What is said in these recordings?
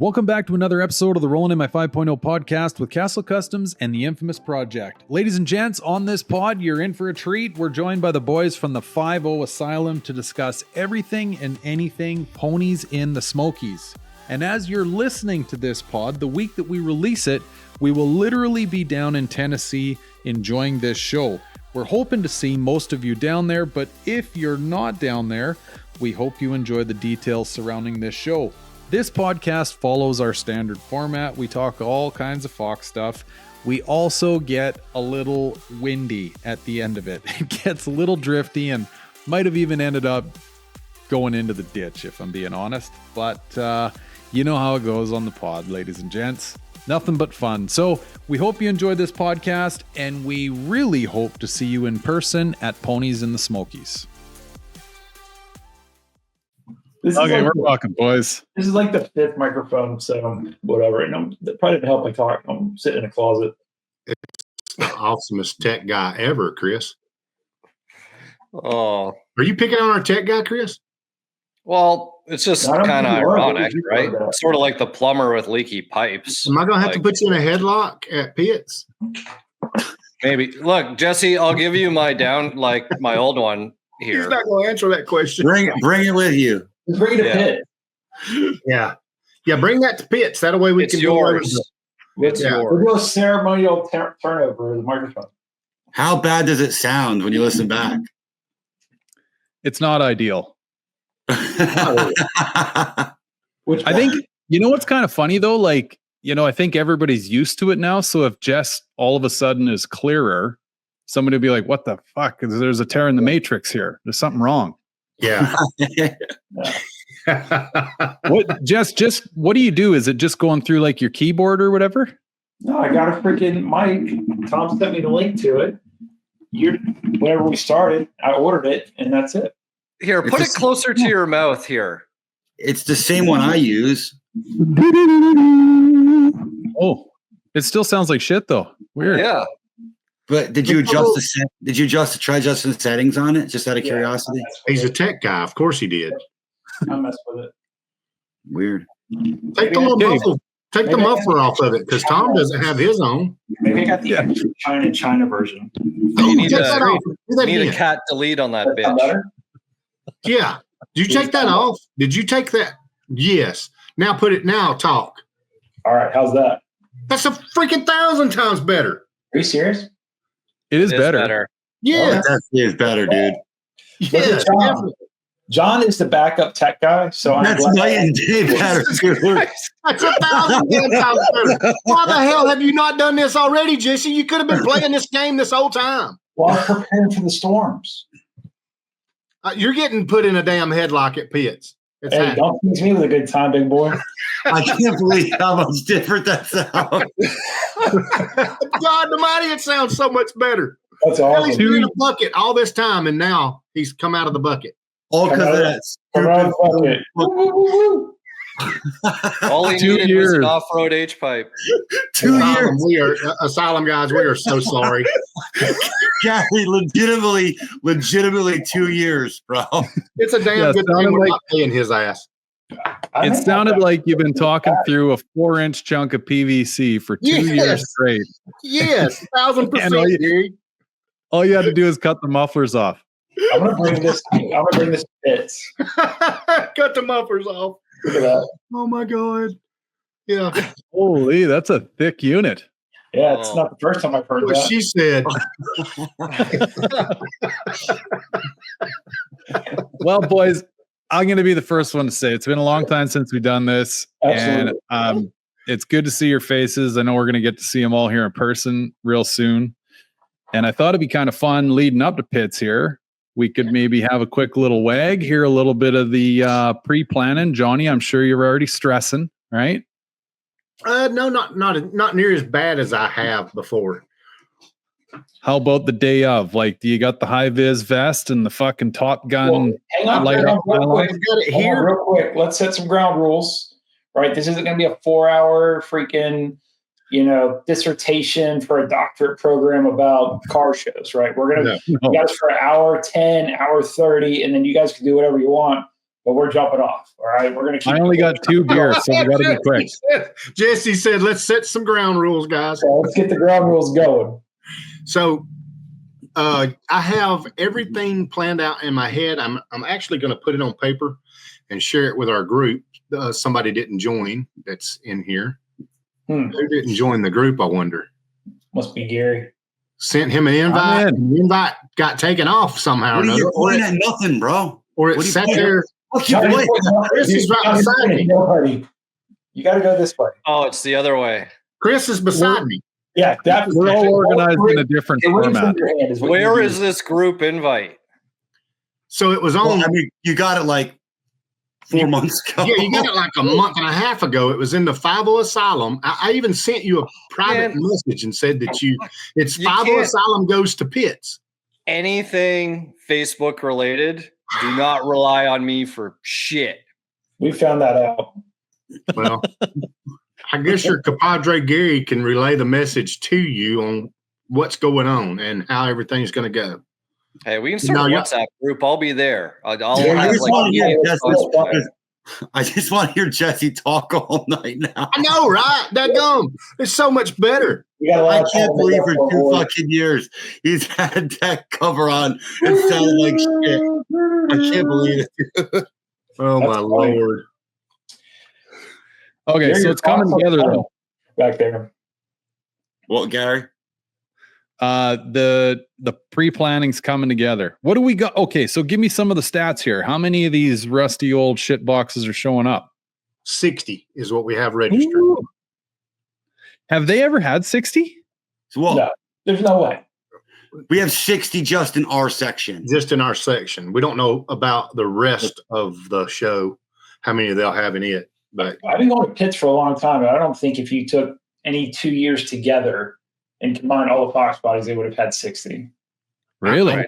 Welcome back to another episode of the Rollin in My 5.0 podcast with KASL Customs and the Infamous Project. Ladies and gents, on this pod, you're in for a treat. We're joined by the boys from the 5.0 Asylum to discuss everything and anything ponies in the Smokies. And as you're listening to this pod, the week that we release it, we will literally be down in Tennessee enjoying this show. We're hoping to see most of you down there, but if you're not down there, we hope you enjoy the details surrounding this show. This podcast follows our standard format. We talk all kinds of Fox stuff. We also get a little windy at the end of it. It gets a little drifty and might have even ended up going into the ditch, if I'm being honest. But you know how it goes on the pod, ladies and gents. Nothing but fun. So we hope you enjoyed this podcast, and we really hope to see you in person at Ponies in the Smokies. Okay, we're talking, boys. This is like the fifth microphone, so whatever. And that probably didn't help me talk. I'm sitting in a closet. It's the awesomest tech guy ever, Chris. Oh, are you picking on our tech guy, Chris? Well, it's just kind of ironic, right? Sort of like the plumber with leaky pipes. Am I going to have to put you in a headlock at Pitts? Maybe. Look, Jesse, I'll give you my my old one here. He's not going to answer that question. Bring it with you. Bring it to Pitt. Yeah, bring that to Pitts. That way we can yours. It's yours. We'll do a ceremonial turnover of the microphone. How bad does it sound when you listen back? It's not ideal. I think, you know what's kind of funny though? Like, you know, I think everybody's used to it now. So if Jess all of a sudden is clearer, somebody will be like, what the fuck? There's a tear in the matrix here. There's something wrong. Yeah. What, Jess, just what do you do? Is it just going through like your keyboard or whatever? No, I got a freaking mic. Tom sent me the link to it. Whenever we started, I ordered it, and that's it. Here, put it closer to your mouth here. It's the same one I use. Oh, it still sounds like shit though. Weird. Yeah. But did you try adjusting the settings on it? Just out of curiosity. He's a tech guy. Of course he did. I mess with it. Weird. Take the muffler off of it because Tom doesn't have his on. Maybe I got the extra China version. You need a cat delete on that bitch. Yeah. Did you take that off? Did you take that? Yes. Now talk. All right. How's that? That's a freaking 1,000 times better. Are you serious? It is better. Yeah. That is better, dude. Yeah. John is the backup tech guy, so that's night and day better. That's 1,000 times better. Why the hell have you not done this already, Jesse? You could have been playing this game this whole time. Well, I'm preparing for the storms. You're getting put in a damn headlock at Pitts. Hey, don't tease me with a good time, big boy. I can't believe how much different that sounds. God almighty, it sounds so much better. That's awesome. He's been in a bucket all this time, and now he's come out of the bucket. All because of that stupid All he needed was an off-road H-pipe. 2 years. We are Asylum guys. We are so sorry. Gary, legitimately 2 years, bro. It's a damn good thing we're not paying his ass. It sounded like you've been talking through a 4-inch chunk of PVC for 2 years straight. Yes, 1,000%. All you had to do is cut the mufflers off. I'm gonna bring this to Pitts. Cut the mufflers off. Look at that. Oh my God. Yeah. Holy, that's a thick unit. Yeah, it's not the first time I've heard what that. She said. Well, boys, I'm going to be the first one to say it's been a long time since we've done this. Absolutely. And it's good to see your faces. I know we're going to get to see them all here in person real soon. And I thought it'd be kind of fun leading up to Pitts here. We could maybe have a quick little wag, hear a little bit of the pre-planning. Johnny, I'm sure you're already stressing, right? No, not near as bad as I have before. How about the day of? Like, do you got the high-vis vest and the fucking Top Gun hang on, light up? Real quick. Let's set some ground rules, right? This isn't going to be a 4-hour freaking, dissertation for a doctorate program about car shows, right? We're going to, you guys for an hour 10, hour 30, and then you guys can do whatever you want. but we're jumping off. All right, we're gonna keep. I only got 2 beers, so we got to be quick. Jesse said, "Let's set some ground rules, guys." So let's get the ground rules going. So, I have everything planned out in my head. I'm actually going to put it on paper and share it with our group. Somebody didn't join. That's in here. Who didn't join the group? I wonder. Must be Gary. Sent him an invite. And the invite got taken off somehow. What are you pointing at? Nothing, bro. Or it sat there. What you pointing? Chris is right beside me. Nobody. You got to go this way. Oh, it's the other way. Chris is beside me. Yeah, we're all organized in a different format. Where is this group invite? So it was on. Well, I mean, you got it like 4 months ago. Yeah, you got it like a month and a half ago. It was in the 50 Asylum. I even sent you a private message and said that it's 50 Asylum goes to Pitts. Anything Facebook related, do not rely on me for shit. We found that out. Well, I guess your compadre Gary can relay the message to you on what's going on and how everything's going to go. Hey, we can start a WhatsApp group. I'll be there. I just want to hear Jesse talk all night now. I know, right? It's so much better. I can't believe for 2 fucking years he's had that cover on and sounded like shit. I can't believe it. Oh, my Lord. Okay, so it's coming together though. Back there. What, Gary? The pre-planning's coming together. What do we got? Okay, so give me some of the stats here. How many of these rusty old shit boxes are showing up? 60 is what we have registered. Ooh. Have they ever had 60? Well, no, there's no way. We have 60 just in our section. Just in our section. We don't know about the rest of the show, how many they'll have in it. But I've been going to Pitts for a long time, and I don't think if you took any 2 years together and combined all the Foxbodies, they would have had 60. Really?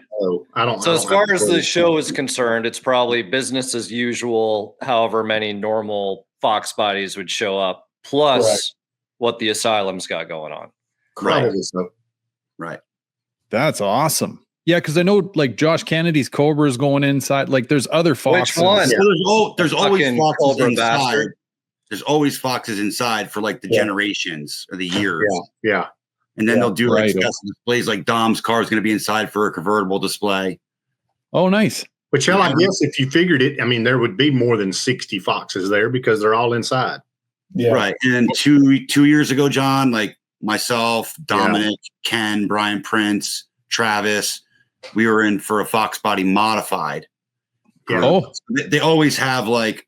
I don't. So as far as the show is concerned, it's probably business as usual. However many normal Foxbodies would show up, plus what the Asylum's got going on. Right. So. Right. That's awesome. Yeah, because I know like Josh Kennedy's Cobra is going inside. Like there's other foxes. Which one? So there's always foxes Cobra inside. bastard. There's always foxes inside for like the generations or the years. Yeah. And then they'll do like special displays, like Dom's car is going to be inside for a convertible display. Oh, nice. But hell, I guess if you figured it, I mean, there would be more than 60 foxes there because they're all inside. Yeah. Right. And then two years ago, John, like myself, Dominic, Ken, Brian Prince, Travis, we were in for a Foxbody modified. Yeah. Oh, They always have like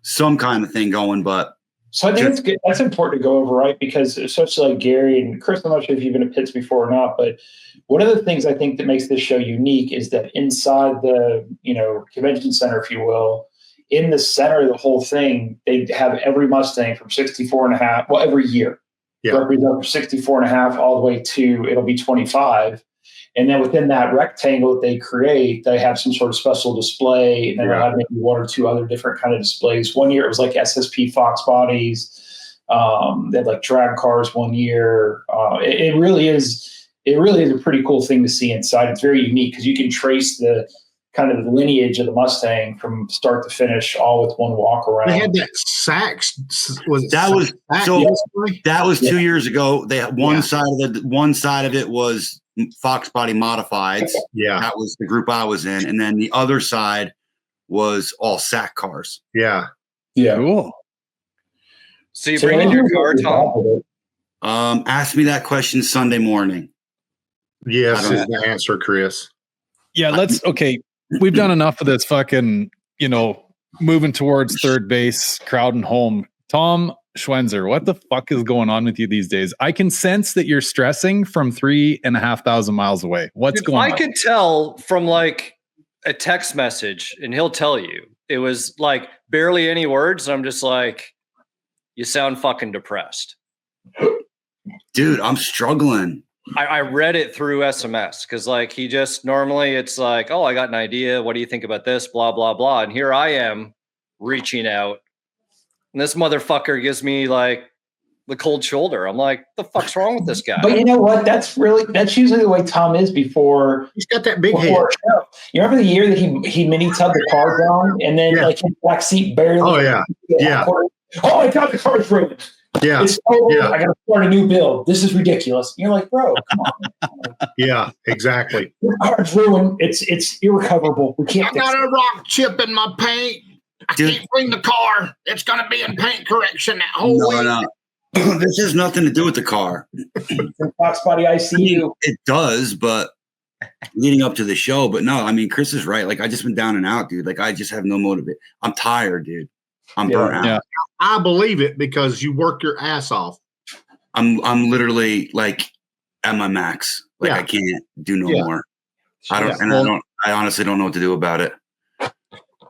some kind of thing going, but. So I think it's good. That's important to go over, right? Because especially like Gary and Chris, I'm not sure if you've been to Pitts before or not, but one of the things I think that makes this show unique is that inside the, convention center, if you will, in the center of the whole thing, they have every Mustang from 64.5, well, every year. Represent from 64.5 all the way to, it'll be 25. And then within that rectangle that they create, they have some sort of special display, and then they'll have maybe one or two other different kind of displays. One year it was like SSP Foxbodies. They had like drag cars one year. It really is a pretty cool thing to see inside. It's very unique because you can trace the kind of the lineage of the Mustang from start to finish, all with one walk around. They had that Sachs. That was 2 years ago. They had one side of it was Foxbody modifieds. Yeah, that was the group I was in, and then the other side was all SAC cars. Yeah. Cool. So you bring in your car, Tom? Ask me that question Sunday morning. Yes, is the answer, Chris. Yeah, we've done enough of this fucking, moving towards third base, crowding home. Tom Schwenzer, what the fuck is going on with you these days? I can sense that you're stressing from 3,500 miles away. What's going on? I could tell from like a text message, and he'll tell you. It was like barely any words. And I'm just like, you sound fucking depressed. Dude, I'm struggling. I read it through SMS because like he just normally it's like, oh, I got an idea. What do you think about this? Blah, blah, blah. And here I am reaching out. And this motherfucker gives me like the cold shoulder. I'm like, the fuck's wrong with this guy? But you know what? That's usually the way Tom is before. He's got that big head. You remember the year that he mini tubbed the car down and then like his back seat barely. Oh yeah. Yeah. Oh my God, the car's ruined. Yeah. It's over. I got to start a new build. This is ridiculous. And you're like, bro, come on. Yeah, exactly. The car's ruined. It's irrecoverable. We can't. I got a rock chip in my paint. I can't bring the car. It's going to be in paint correction that whole week. No. This has nothing to do with the car. Foxbody ICU. It does, but leading up to the show. But no, I mean, Chris is right. Like, I just been down and out, dude. Like, I just have no motive. I'm tired, dude. I'm burnt out. Yeah. I believe it because you work your ass off. I'm literally like at my max. Like, I can't do no more. I honestly don't know what to do about it.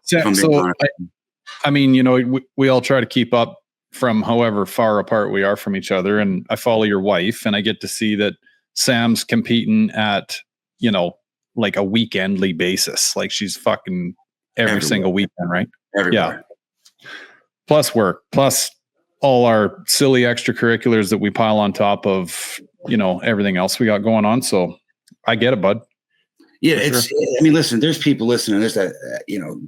So I mean, you know, we all try to keep up from however far apart we are from each other. And I follow your wife and I get to see that Sam's competing at, you know, like a weekendly basis. Like she's fucking every single weekend, right? Everywhere. Yeah. Plus work, plus all our silly extracurriculars that we pile on top of, you know, everything else we got going on. So I get it, bud. Yeah. I mean, listen, there's people listening to this that, you know,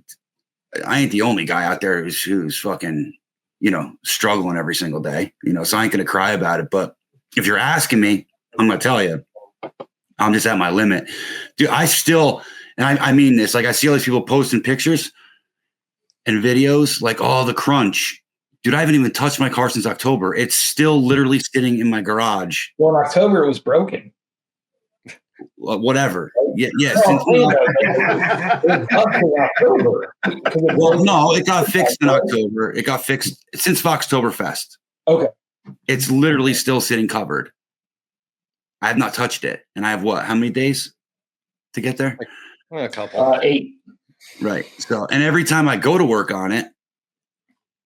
I ain't the only guy out there who's fucking, you know, struggling every single day, you know, so I ain't going to cry about it. But if you're asking me, I'm going to tell you, I'm just at my limit. Dude, I still, and I mean this, like I see all these people posting pictures and videos, like, oh, the crunch. Dude, I haven't even touched my car since October. It's still literally sitting in my garage. Well, in October, it was broken. Whatever. Yeah. Well, no, it got fixed in October. It got fixed since Foxtoberfest. Okay. It's literally still sitting covered. I have not touched it. And I have what? How many days to get there? A couple. 8. Right. So, and every time I go to work on it,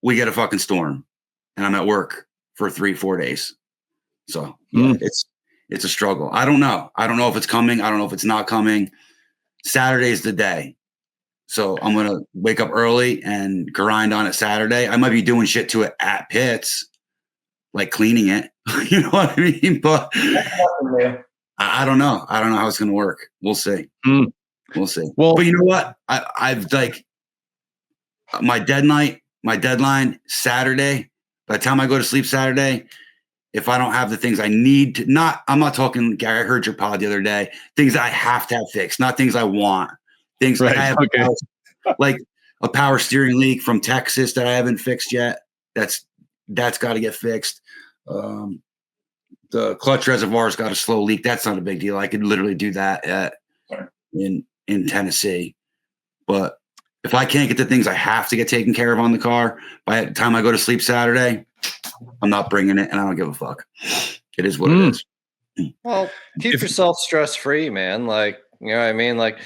we get a fucking storm and I'm at work for 3-4 days. So it's a struggle. I don't know. I don't know if it's coming. I don't know if it's not coming. Saturday's the day. So I'm going to wake up early and grind on it Saturday. I might be doing shit to it at pits, like cleaning it. You know what I mean? But I don't know. I don't know how it's going to work. We'll see. We'll see. Well, but you know what? I've like my deadline Saturday. By the time I go to sleep Saturday, if I don't have the things I need to, I'm not talking, Gary, I heard your pod the other day, things I have to have fixed, not things I want. Things like I have like a power steering leak from Texas that I haven't fixed yet. That's got to get fixed. The clutch reservoir's got a slow leak. That's not a big deal. I could literally do that in Tennessee. But if I can't get the things I have to get taken care of on the car by the time I go to sleep Saturday, I'm not bringing it, and I don't give a fuck. It is what it is. Well, keep yourself stress-free, man. Like, you know what I mean? Like,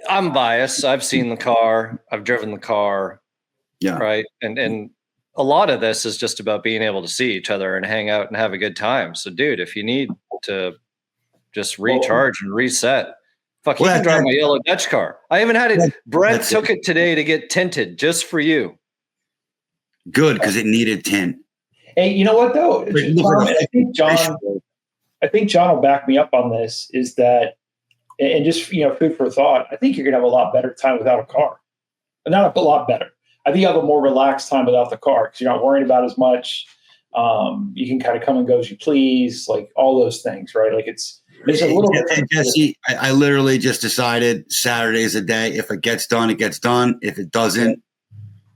I'm biased. I've seen the car. I've driven the car. Yeah. Right. And a lot of this is just about being able to see each other and hang out and have a good time. So, dude, if you need to just recharge and reset, fuck, you can drive my yellow Dutch car. I even had it. Brent took it today to get tinted just for you. Good, because it needed tint. Hey, you know what though? I think John will back me up on this. Is that, and just food for thought. I think you're gonna have a lot better time without a car. Not a lot better. I think you have a more relaxed time without the car because you're not worrying about as much. You can kind of come and go as you please, like all those things, right? Like it's a little bit. Jesse, I literally just decided Saturday's a day. If it gets done, it gets done. If it doesn't,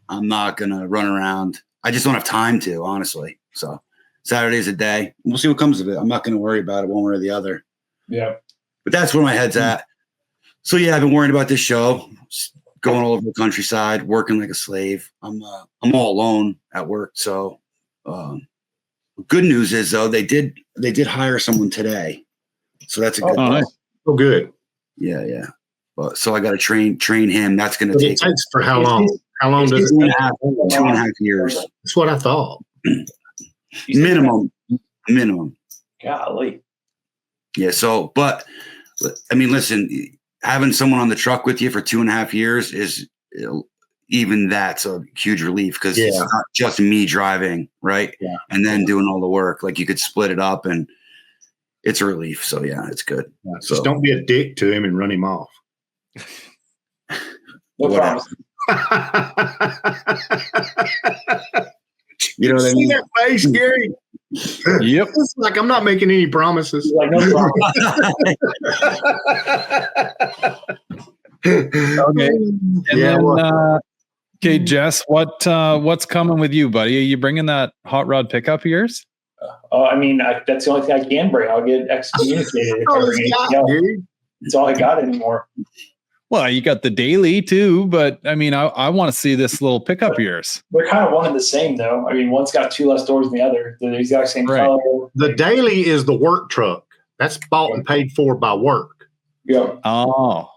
I'm not gonna run around. I just don't have time to, honestly. So Saturday's a day. We'll see what comes of it. I'm not gonna worry about it one way or the other. Yeah. But that's where my head's at. So yeah, I've been worrying about this show, going all over the countryside, working like a slave. I'm all alone at work. So good news is though, they did hire someone today. So that's a good thing. Nice. Oh, good. Yeah. But so I got to train him. That's going to take. It takes for how long? How long does it take? 2.5 years. That's what I thought. Minimum. Golly. Yeah. So, but I mean, listen, having someone on the truck with you for 2.5 years is, even that's a huge relief because Yeah. it's not just me driving, right? Yeah. And then doing all the work. Like you could split it up and it's a relief. So yeah, it's good. Just don't be a dick to him and run him off. No Whatever. promise. You know what I See mean? that face, Gary? Yep. It's like I'm not making any promises. He's like, no promise. Okay. And Yeah, then, okay, Jess, what's coming with you, buddy? Are you bringing that hot rod pickup of yours? I mean, that's the only thing I can bring. I'll get excommunicated if I bring anything else. dude. It's all I got anymore. Well, you got the daily too, but I mean, I want to see this little pickup of yours. They're kind of one and the same, though. I mean, one's got 2 less doors than the other. They're the exact same Right. color. The daily is the work truck. That's bought and paid for by work. Yeah, Oh,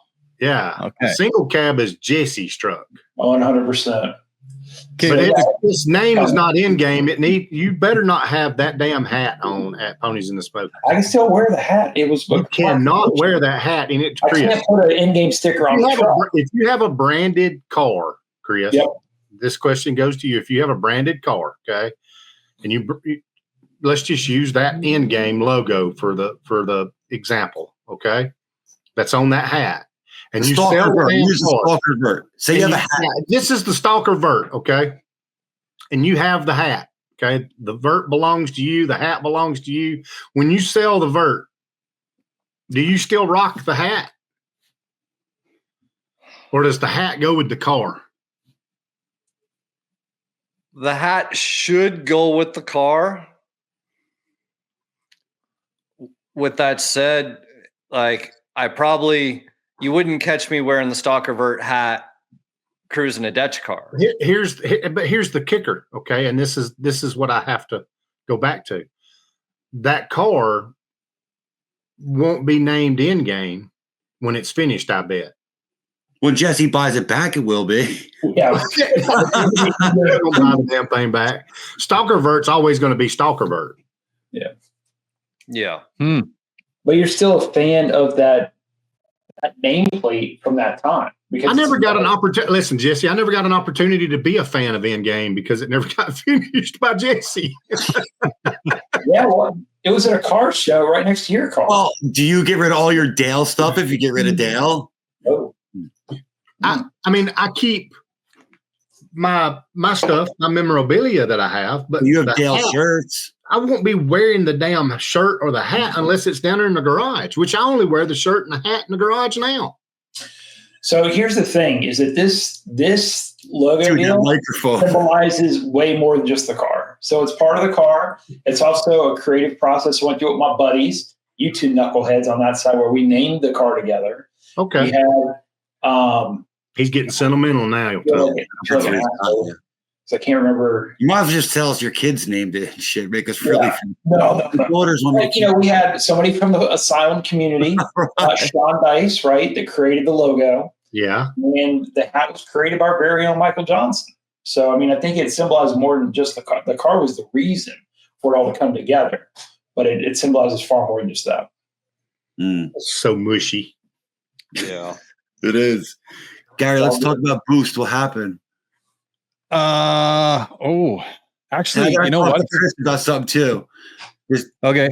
Yeah. Okay. Single cab is Jesse's truck. 100%. okay. But So, its name is not in game. You better not have that damn hat on at Ponies in the Smoke. I can still wear the hat. It was You cannot wear that hat in it, I Chris. can't put an in-game sticker on the truck. If you have a branded car, Chris, Yep. this question goes to you. If you have a branded car, okay, and let's just use that in-game logo for the example, okay, that's on that hat, and you sell Stalker vert. the Use the car. stalker vert. Say you have a hat. This is the stalker vert, okay, and you have the hat, okay. The vert belongs to you. The hat belongs to you. When you sell the vert, do you still rock the hat? Or does the hat go with the car? The hat should go with the car. With that said, like you wouldn't catch me wearing the Stalker Vert hat cruising a Dutch car. Here's the kicker, okay? And this is what I have to go back to. That car won't be named in game when it's finished, I bet. When Jesse buys it back, it will be. Yeah. Don't buy the damn thing back. Stalker Vert's always going to be Stalker Vert. Yeah. But you're still a fan of that nameplate from that time. Because I never got an opportunity. Listen, Jesse, I never got an opportunity to be a fan of Endgame because it never got finished by Jesse. Yeah, well, it was at a car show right next to your car. Well, do you get rid of all your Dale stuff if you get rid of Dale? Oh. I mean, I keep my stuff, my memorabilia that I have, but You have the Dale hat, shirts. I won't be wearing the damn shirt or the hat unless it's down there in the garage, which I only wear the shirt and the hat in the garage now. So here's the thing: is that this logo Dude, that deal microphone. symbolizes way more than just the car. So it's part of the car. It's also a creative process I went through with my buddies, you two knuckleheads on that side, where we named the car together. Okay. We had He's getting sentimental now. I can't remember. You might as well just tell us your kid's named it and shit. Make us really. No. Voters will make We had somebody from the Asylum community, Sean Dice, right, that created the logo. Yeah. And the hat was created by our very own Michael Johnson. So, I mean, I think it symbolizes more than just the car. The car was the reason for it all to come together, but it symbolizes far more than just that. So mushy. Yeah. It is. Gary, let's talk about Boost. What happened? Actually, you know what? Chris got something too. Okay.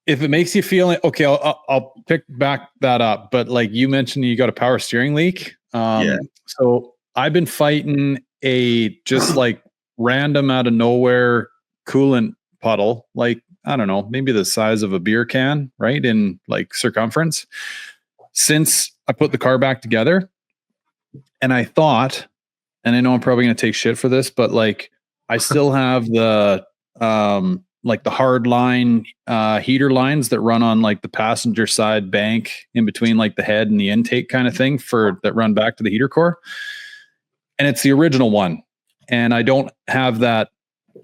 If it makes you feel okay, I'll pick back that up. But like you mentioned, you got a power steering leak. So I've been fighting a just like random out of nowhere coolant puddle, like, I don't know, maybe the size of a beer can, right? In like circumference since I put the car back together. And I thought, and I know I'm probably going to take shit for this, but like I still have the, like the hard line heater lines that run on like the passenger side bank in between like the head and the intake kind of thing that run back to the heater core. And it's the original one. And I don't have that.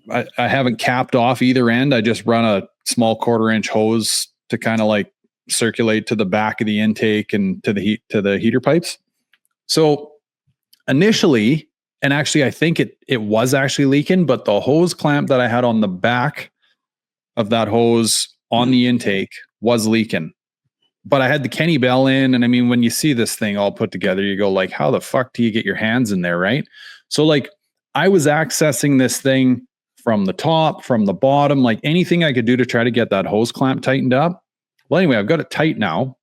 I haven't capped off either end. I just run a small 1/4-inch hose to kind of like circulate to the back of the intake and to the heater pipes. So initially, and actually I think it was actually leaking, but the hose clamp that I had on the back of that hose on the intake was leaking. but I had the Kenny Bell in, and I mean, when you see this thing all put together, you go like, how the fuck do you get your hands in there, right? So like, I was accessing this thing from the top, from the bottom, like anything I could do to try to get that hose clamp tightened up. Well, anyway, I've got it tight now.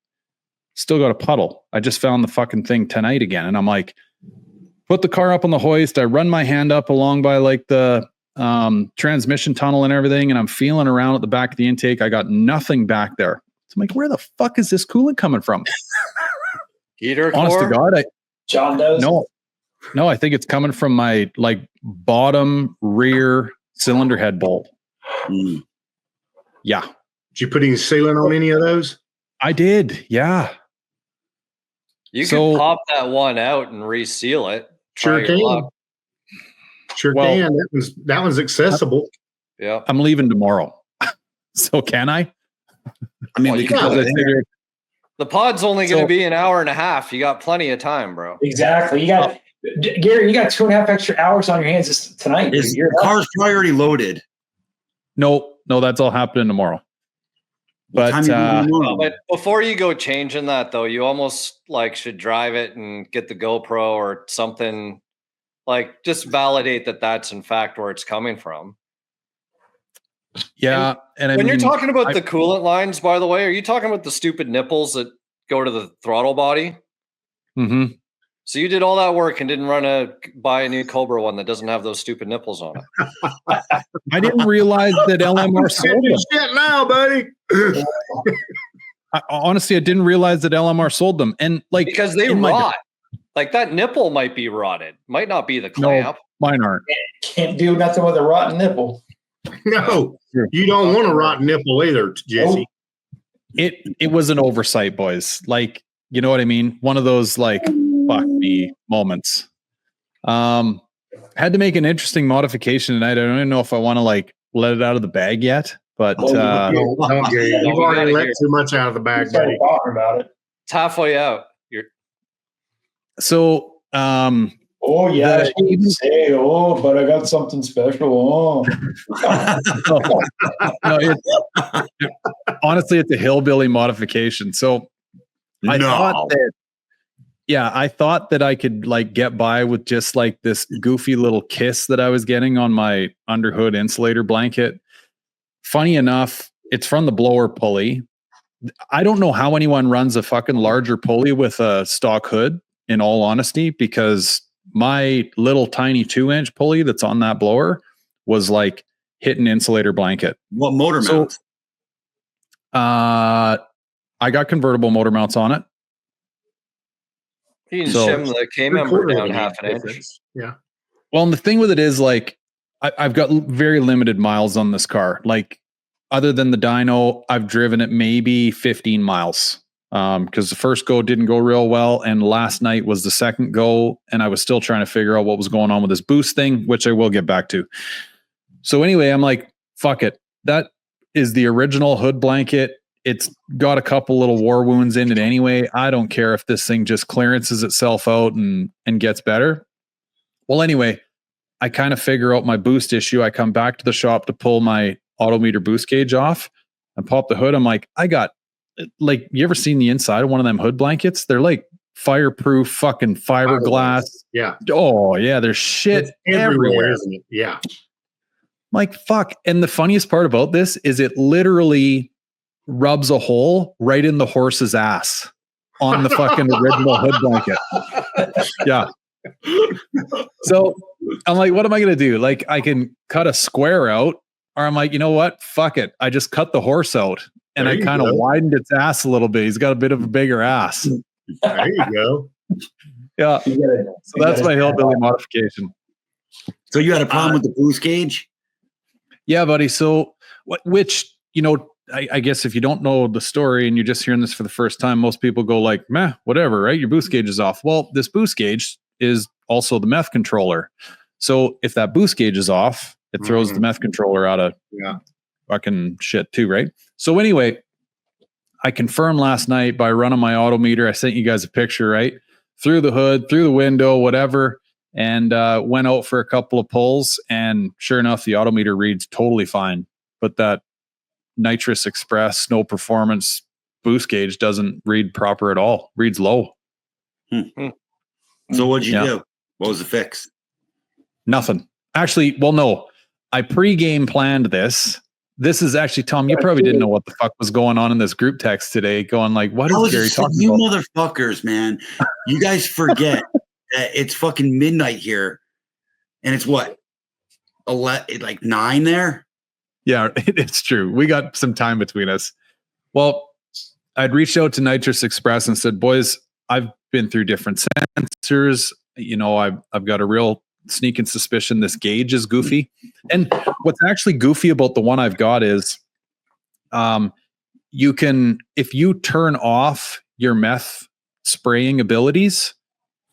Still got a puddle. I just found the fucking thing tonight again, and I'm like, put the car up on the hoist. I run my hand up along by like the transmission tunnel and everything, and I'm feeling around at the back of the intake. I got nothing back there. So I'm like, where the fuck is this coolant coming from? Heater Honest core? to God, John knows. No, I think it's coming from my like bottom rear cylinder head bolt. Yeah. Did you put any sealant on any of those? I did. Yeah. You can pop that one out and reseal it. Sure Try your can. luck. Sure can. That one's accessible. Yeah. I'm leaving tomorrow. So can I? I mean, Well, we you could got go it. there. The pod's only going to be an hour and a half. You got plenty of time, bro. Exactly. You got Gary. You got 2.5 extra hours on your hands tonight. Is the car's probably already loaded? No, that's all happening tomorrow. What time you leaving tomorrow? But before you go changing that, though, you almost like should drive it and get the GoPro or something. Like, just validate that that's in fact where it's coming from. Yeah, and I when mean, you're talking about the coolant lines, by the way, are you talking about the stupid nipples that go to the throttle body? Mm-hmm. So you did all that work and didn't buy a new Cobra one that doesn't have those stupid nipples on it. I didn't realize that LMR sold them. Shit now, buddy. Honestly, I didn't realize that LMR sold them, and like because they rot. Like that nipple might be rotted, might not be the clamp. No, mine aren't. Can't do nothing with a rotten nipple. No, you don't want a rotten nipple either, Jesse. It was an oversight, boys. Like, you know what I mean? One of those like fuck me moments. Had to make an interesting modification tonight. I don't even know if I want to like let it out of the bag yet, but You've already let too much out of the bag, buddy. Talking about it. It's halfway out. Oh yeah, but I got something special. Honestly, it's a hillbilly modification. So I thought that I could like get by with just like this goofy little kiss that I was getting on my underhood insulator blanket. Funny enough, it's from the blower pulley. I don't know how anyone runs a fucking larger pulley with a stock hood, in all honesty, because my little tiny 2-inch pulley that's on that blower was like hitting insulator blanket. What motor mount? I got convertible motor mounts on it. You can shim the K member down half an inch. Yeah. Well, and the thing with it is like, I've got very limited miles on this car. Like, other than the dyno, I've driven it maybe 15 miles. Because the first go didn't go real well, and last night was the second go, and I was still trying to figure out what was going on with this boost thing, which I will get back to. So anyway, I'm like, fuck it. That is the original hood blanket. It's got a couple little war wounds in it anyway. I don't care if this thing just clearances itself out and gets better. Well, anyway, I kind of figure out my boost issue. I come back to the shop to pull my autometer boost gauge off and pop the hood. I'm like, I got, like, you ever seen the inside of one of them hood blankets? They're like fireproof fucking fiberglass. Yeah. Oh yeah. There's shit everywhere, isn't it? Yeah. Like, fuck. And the funniest part about this is it literally rubs a hole right in the horse's ass on the fucking original hood blanket. Yeah. So I'm like, what am I going to do? Like, I can cut a square out, or I'm like, you know what? Fuck it. I just cut the horse out and I kind of widened its ass a little bit. He's got a bit of a bigger ass. There you go. Yeah. So that's my hillbilly modification. So you had a problem with the boost gauge? Yeah, buddy. So which, you know, I guess if you don't know the story and you're just hearing this for the first time, most people go like, meh, whatever, right? Your boost gauge is off. Well, this boost gauge is also the meth controller. So if that boost gauge is off, it throws the meth controller out of fucking shit too, right? So anyway, I confirmed last night by running my autometer. I sent you guys a picture, right? Through the hood, through the window, whatever, and went out for a couple of pulls. And sure enough, the autometer reads totally fine. But that Nitrous Express, no performance, boost gauge doesn't read proper at all. Reads low. So what'd you do? What was the fix? Nothing. Actually, well, no. I pre-game planned this. This is actually, Tom, you probably didn't know what the fuck was going on in this group text today, going like, what is Gary talking you about? You motherfuckers, man. You guys forget that it's fucking midnight here. And it's what? Like 9 there? Yeah, it's true. We got some time between us. Well, I'd reached out to Nitrous Express and said, boys, I've been through different sensors. You know, I've got a real sneaking suspicion this gauge is goofy. And what's actually goofy about the one I've got is you can, if you turn off your meth spraying abilities,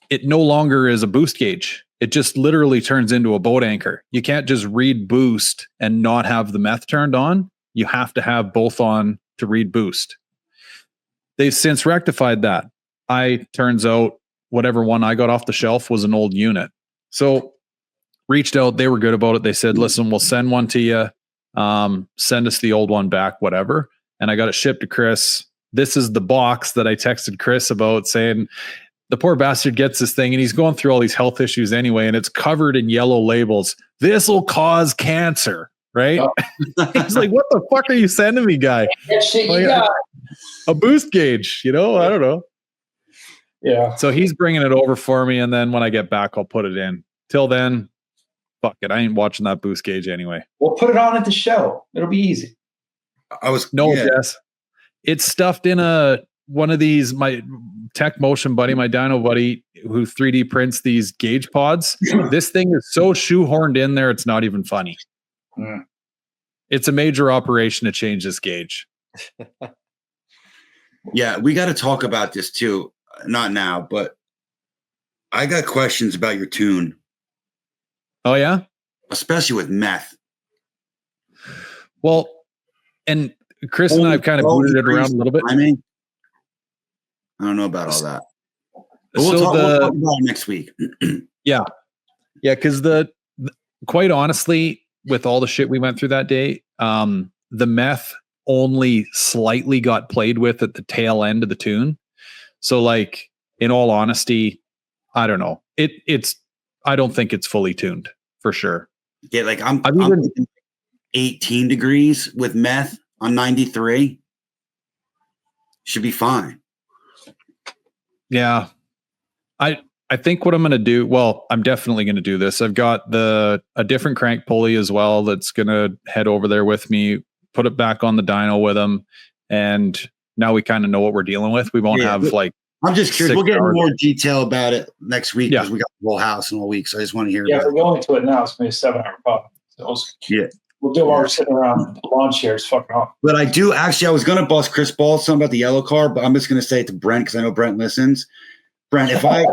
it no longer is a boost gauge. It just literally turns into a boat anchor. You can't just read boost and not have the meth turned on. You have to have both on to read boost. They've since rectified that. Turns out whatever one I got off the shelf was an old unit. So reached out, they were good about it. They said, listen, we'll send one to you. Send us the old one back, whatever. And I got it shipped to Chris. This is the box that I texted Chris about, saying the poor bastard gets this thing and he's going through all these health issues anyway. And it's covered in yellow labels. This will cause cancer, right? Oh. He's like, what the fuck are you sending me, guy? A boost gauge, you know? I don't know. Yeah. So he's bringing it over for me, and then when I get back, I'll put it in. Till then, fuck it. I ain't watching that boost gauge anyway. We'll put it on at the show. It'll be easy. Jess. It's stuffed in one of these, my Tech Motion buddy, my dyno buddy, who 3D prints these gauge pods. This thing is so shoehorned in there, it's not even funny. It's a major operation to change this gauge. Yeah, we got to talk about this too. Not now, but I got questions about your tune. Oh, yeah? Especially with meth. Well, and Chris and I have kind of booted it around a little bit. I mean, I don't know about all that. But we'll talk about it next week. Yeah. Yeah, because quite honestly, with all the shit we went through that day, the meth only slightly got played with at the tail end of the tune. So, like, in all honesty, I don't know. I don't think it's fully tuned for sure. Yeah, like I'm 18 degrees with meth on 93. Should be fine. Yeah. I think what I'm going to do, well, I'm definitely going to do this. I've got a different crank pulley as well that's going to head over there with me, put it back on the dyno with them, and now we kind of know what we're dealing with. We won't have like. I'm just curious. We'll get more detail about it next week because we got the whole house in a week. So I just want to hear. Yeah, we're going to it now. It's maybe a 7-hour pod. So we'll do it while we're sitting around the lawn chairs, fucking off. But I was going to bust Chris Balls something about the yellow car, but I'm just going to say it to Brent because I know Brent listens. Brent, if I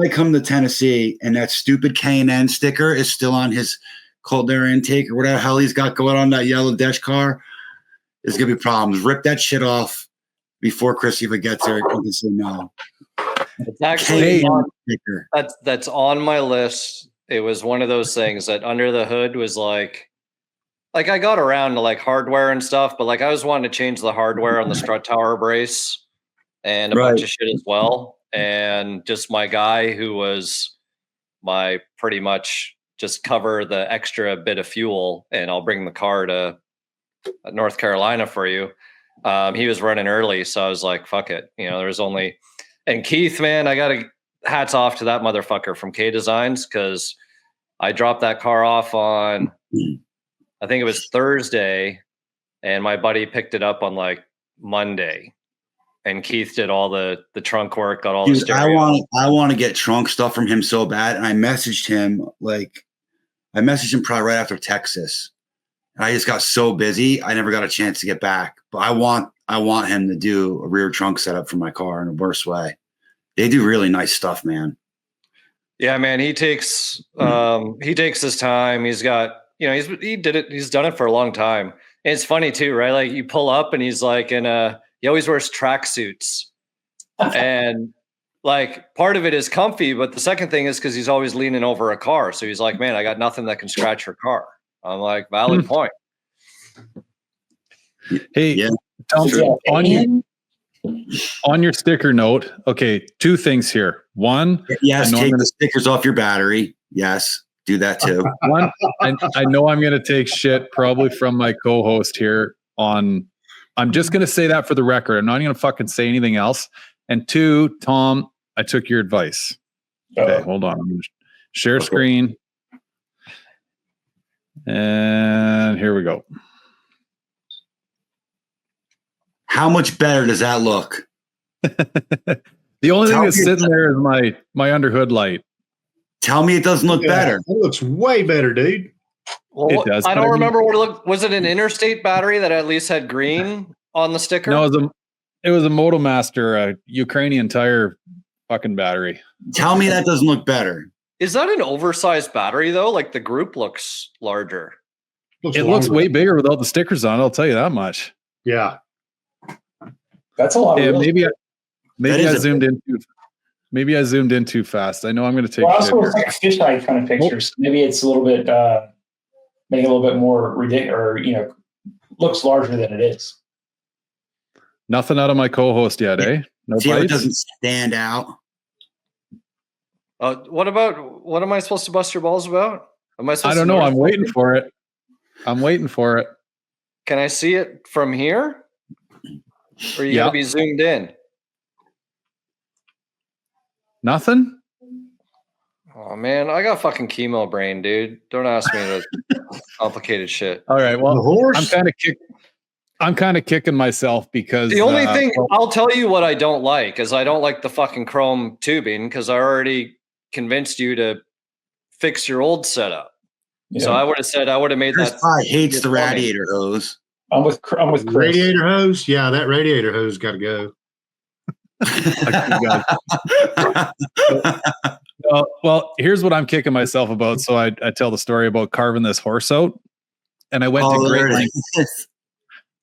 come to Tennessee and that stupid K&N sticker is still on his cold air intake or whatever the hell he's got going on that yellow dash car, there's going to be problems. Rip that shit off before Chris even gets there. You can say no. It's actually that's on my list. It was one of those things that under the hood was like I got around to like hardware and stuff, but like I was wanting to change the hardware on the strut tower brace and a bunch of shit as well. And just my guy who was my pretty much just cover the extra bit of fuel and I'll bring the car to North Carolina for you. He was running early. So I was like, fuck it. You know, there was only, and Keith, man, I got to hats off to that motherfucker from K Designs. Cause I dropped that car off on, I think it was Thursday and my buddy picked it up on like Monday. And Keith did all the trunk work, got all the stereo. I want to get trunk stuff from him so bad. And I messaged him probably right after Texas. And I just got so busy. I never got a chance to get back. But I want him to do a rear trunk setup for my car in a worse way. They do really nice stuff, man. Yeah, man. He takes his time. He's got, you know, he's done it for a long time. And it's funny too, right? Like you pull up and he's like he always wears tracksuits, and like part of it is comfy, but the second thing is because he's always leaning over a car. So he's like, man, I got nothing that can scratch your car. I'm like, valid point. Hey, yeah. Tom, On your sticker note, okay, two things here. One, Yes, take the stickers off your battery. Yes, do that too. One, I know I'm going to take shit probably from my co-host here on. I'm just going to say that for the record. I'm not going to fucking say anything else. And two, Tom, I took your advice. Okay, hold on. I'm going to share screen. And here we go. How much better does that look? The only thing that's sitting there is my underhood light. Tell me it doesn't look better. It looks way better, dude. Well, it does. I don't remember what it looked. Was it an Interstate battery that at least had green on the sticker? No, it was a Motomaster, a Ukrainian tire fucking battery. Tell me that doesn't look better. Is that an oversized battery though? Like the group looks larger. It looks way bigger without the stickers on. I'll tell you that much. Yeah. That's a lot of maybe I zoomed in too. Maybe I zoomed in too fast. I know I'm going to take. Well, also it's like a fisheye kind of picture. So maybe it's a little bit, make it a little bit more ridiculous, or looks larger than it is. Nothing out of my co-host yet, eh? No See how it bites? doesn't stand out. What am I supposed to bust your balls about? Am I supposed I don't to know. I'm waiting for it. Can I see it from here? Or you gotta be zoomed in? Nothing? Oh man, I got fucking chemo brain, dude. Don't ask me the complicated shit. All right. Well, The horse? I'm kind of kicking myself because The only thing I'll tell you what I don't like is I don't like the fucking chrome tubing because I already convinced you to fix your old setup. Yeah. So I would have made Chris that. probably hates the radiator hose. I'm with Chris. Radiator hose? Yeah, that radiator hose got to go. Well, here's what I'm kicking myself about. So I tell the story about carving this horse out, and I went to great lengths.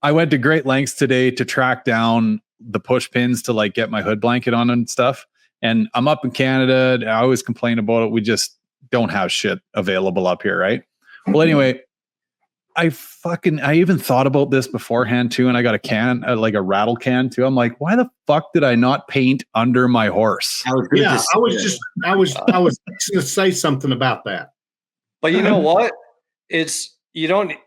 I went to great lengths today to track down the push pins to like get my hood blanket on and stuff. And I'm up in Canada. I always complain about it. We just don't have shit available up here, right? Well, anyway, I even thought about this beforehand too, and I got a can, like a rattle can too. I'm like, why the fuck did I not paint under my horse? I was going to say something about that. But you know what? Even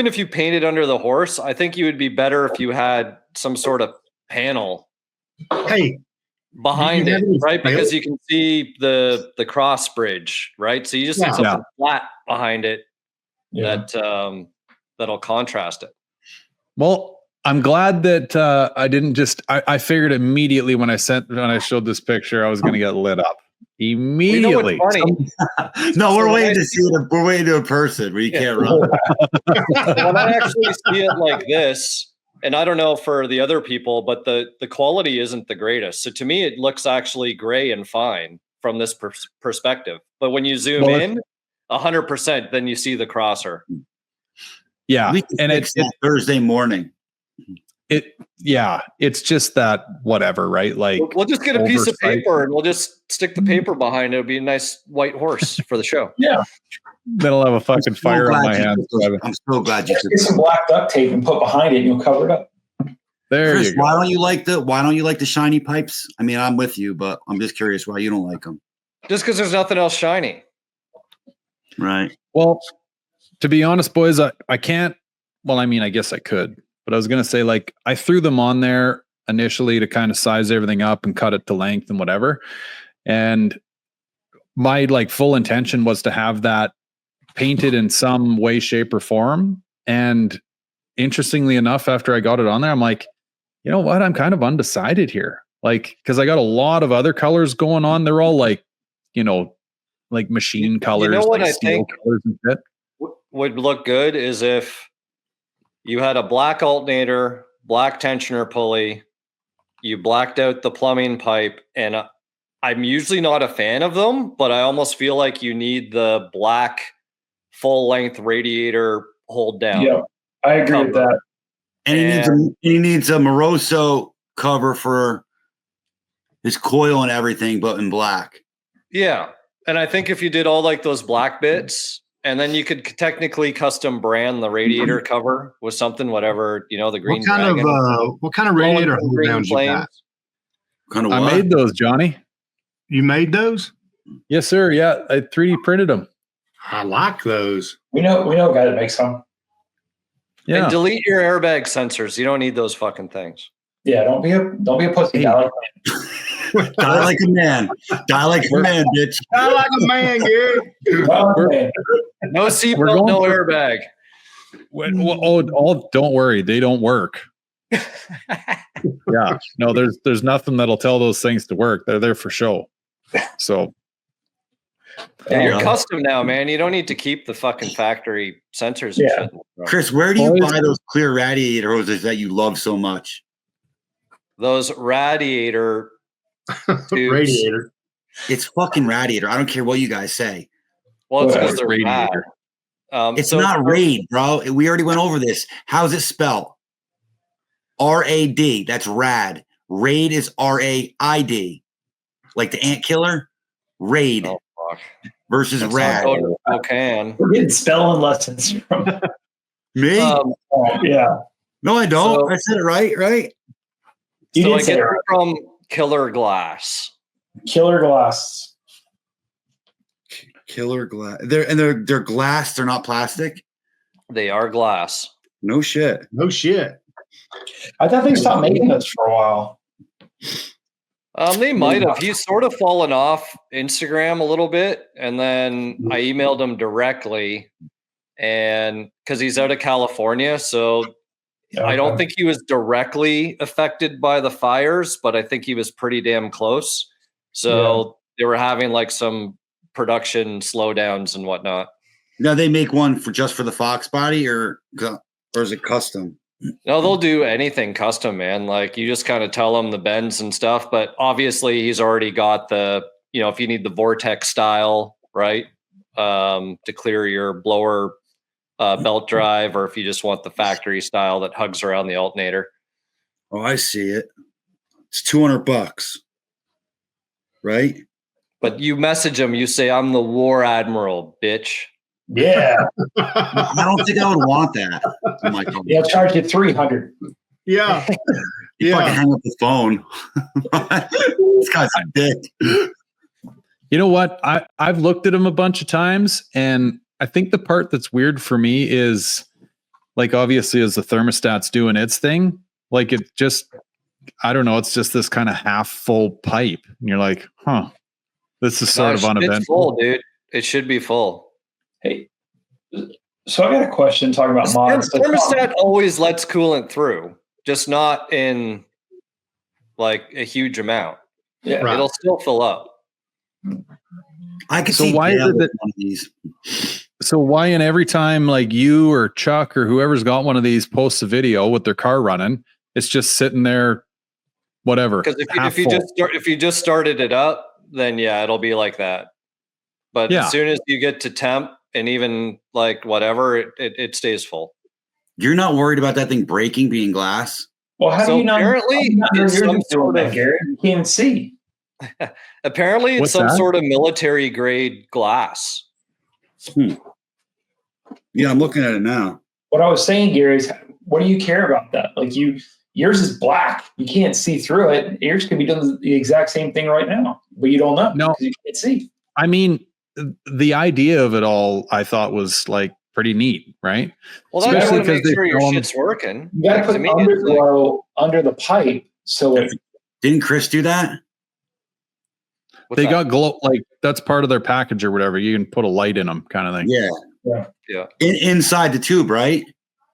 if you painted under the horse, I think you would be better if you had some sort of panel. Hey. Behind it, right? Because you can see the cross bridge, right? So you just need something flat behind it that'll contrast it. Well, I'm glad that I didn't just. I figured immediately when I showed this picture, I was going to get lit up immediately. You know what's funny? No, we're waiting to see it. We're waiting to a person where you can't run. When I actually see it like this. And I don't know for the other people, but the quality isn't the greatest. So to me, it looks actually gray and fine from this perspective. But when you zoom in 100%, then you see the crosser. Yeah. And it's Thursday morning. It's just that whatever, right? Like we'll just get a piece of paper and we'll just stick the paper behind it. It'll be a nice white horse for the show. Yeah. Then I'll have a fucking fire on my hands. I'm so glad you get some black duct tape and put behind it and you'll cover it up. There Chris, you go. Why don't you like the shiny pipes? I mean, I'm with you, but I'm just curious why you don't like them. Just because there's nothing else shiny. Right. Well, to be honest, boys, I can't. Well, I mean, I guess I could, but I was going to say, like, I threw them on there initially to kind of size everything up and cut it to length and whatever. And my like full intention was to have that painted in some way, shape, or form. And interestingly enough, after I got it on there, I'm like, you know what? I'm kind of undecided here. Like, because I got a lot of other colors going on. They're all like, like machine colors. You know what like I think colors and shit. Would look good is if you had a black alternator, black tensioner pulley, you blacked out the plumbing pipe, and I'm usually not a fan of them, but I almost feel like you need the black full length radiator hold down. Yeah, I agree with that. And he needs a Moroso cover for his coil and everything, but in black. Yeah. And I think if you did all like those black bits And then you could technically custom brand the radiator cover with something, whatever, the green What kind of radiator hold downs you got? Kind of I made those, Johnny. You made those? Yes, sir. Yeah, I 3D printed them. I like those. We know a guy that makes some. Yeah. And delete your airbag sensors. You don't need those fucking things. Yeah, don't be a pussy. Hey. Die like a man. Die like a man, bitch. I like a man, Gary. No seatbelt, no airbag. Don't worry, they don't work. Yeah, no, there's nothing that'll tell those things to work. They're there for show. So yeah, you're custom now, man. You don't need to keep the fucking factory sensors and shit. Chris, where do you buy those clear radiator hoses that you love so much? Those radiator tubes. Radiator. It's fucking radiator. I don't care what you guys say. Well, it's because It's they're radiator. It's not raid, bro. We already went over this. How's it spelled? RAD. That's rad. Raid is RAID. Like the ant killer. Raid versus That's rad. Overcame. We're getting spelling lessons from Me? yeah. No, I don't. So- I said it right. You So did I say get it it right. from Killer Glass. Killer Glass. Killer glass. They're glass. They're not plastic. They are glass. No shit. No shit. I thought they stopped making those for a while. They might have. He's sort of fallen off Instagram a little bit, and then I emailed him directly, and because he's out of California, so I don't think he was directly affected by the fires, but I think he was pretty damn close. So they were having like some production slowdowns and whatnot. Now they make one just for the Foxbody, or is it custom? No, they'll do anything custom, man. Like you just kind of tell them the bends and stuff, but obviously he's already got the, if you need the vortex style, right? To clear your blower belt drive, or if you just want the factory style that hugs around the alternator. Oh, I see it. It's $200, right? But you message him, you say, "I'm the War Admiral, bitch." Yeah. I don't think I would want that. I'm like, oh, Yeah, charge you $300. Yeah. you fucking hang up the phone. This guy's a dick. You know what? I've looked at them a bunch of times, and I think the part that's weird for me is, like, obviously as the thermostat's doing its thing, like it just, I don't know, it's just this kind of half full pipe. And you're like, huh, this is sort of uneventful. It's full, dude. It should be full. Hey, so I got a question talking about mods. Thermostat always lets coolant through, just not in like a huge amount. Yeah, Right. It'll still fill up. I could So see why is Dale it with that- one of these. So why in every time like you or Chuck or whoever's got one of these posts a video with their car running, it's just sitting there, whatever. Because if you just started it up, then yeah, it'll be like that. But as soon as you get to temp and even like whatever, it stays full. You're not worried about that thing breaking, being glass? well, how do you not? Apparently, it's some sort of Gary. You can't see. apparently it's What's some that? sort of military grade glass. Yeah, I'm looking at it now. What I was saying, Gary, is what do you care about that? Like yours is black. You can't see through it. Yours could be doing the exact same thing right now, but you don't know. No. because you can't see. I mean, the idea of it all, I thought was like pretty neat, right? Well, that's Especially to make 'cause they sure your film- shit's working. You got to Like, put to me, it's like- underglow under the pipe so it. Didn't Chris do that? what's They that? got glow, like that's part of their package or whatever. You can put a light in them, kind of thing. Yeah. Yeah. Inside the tube, right?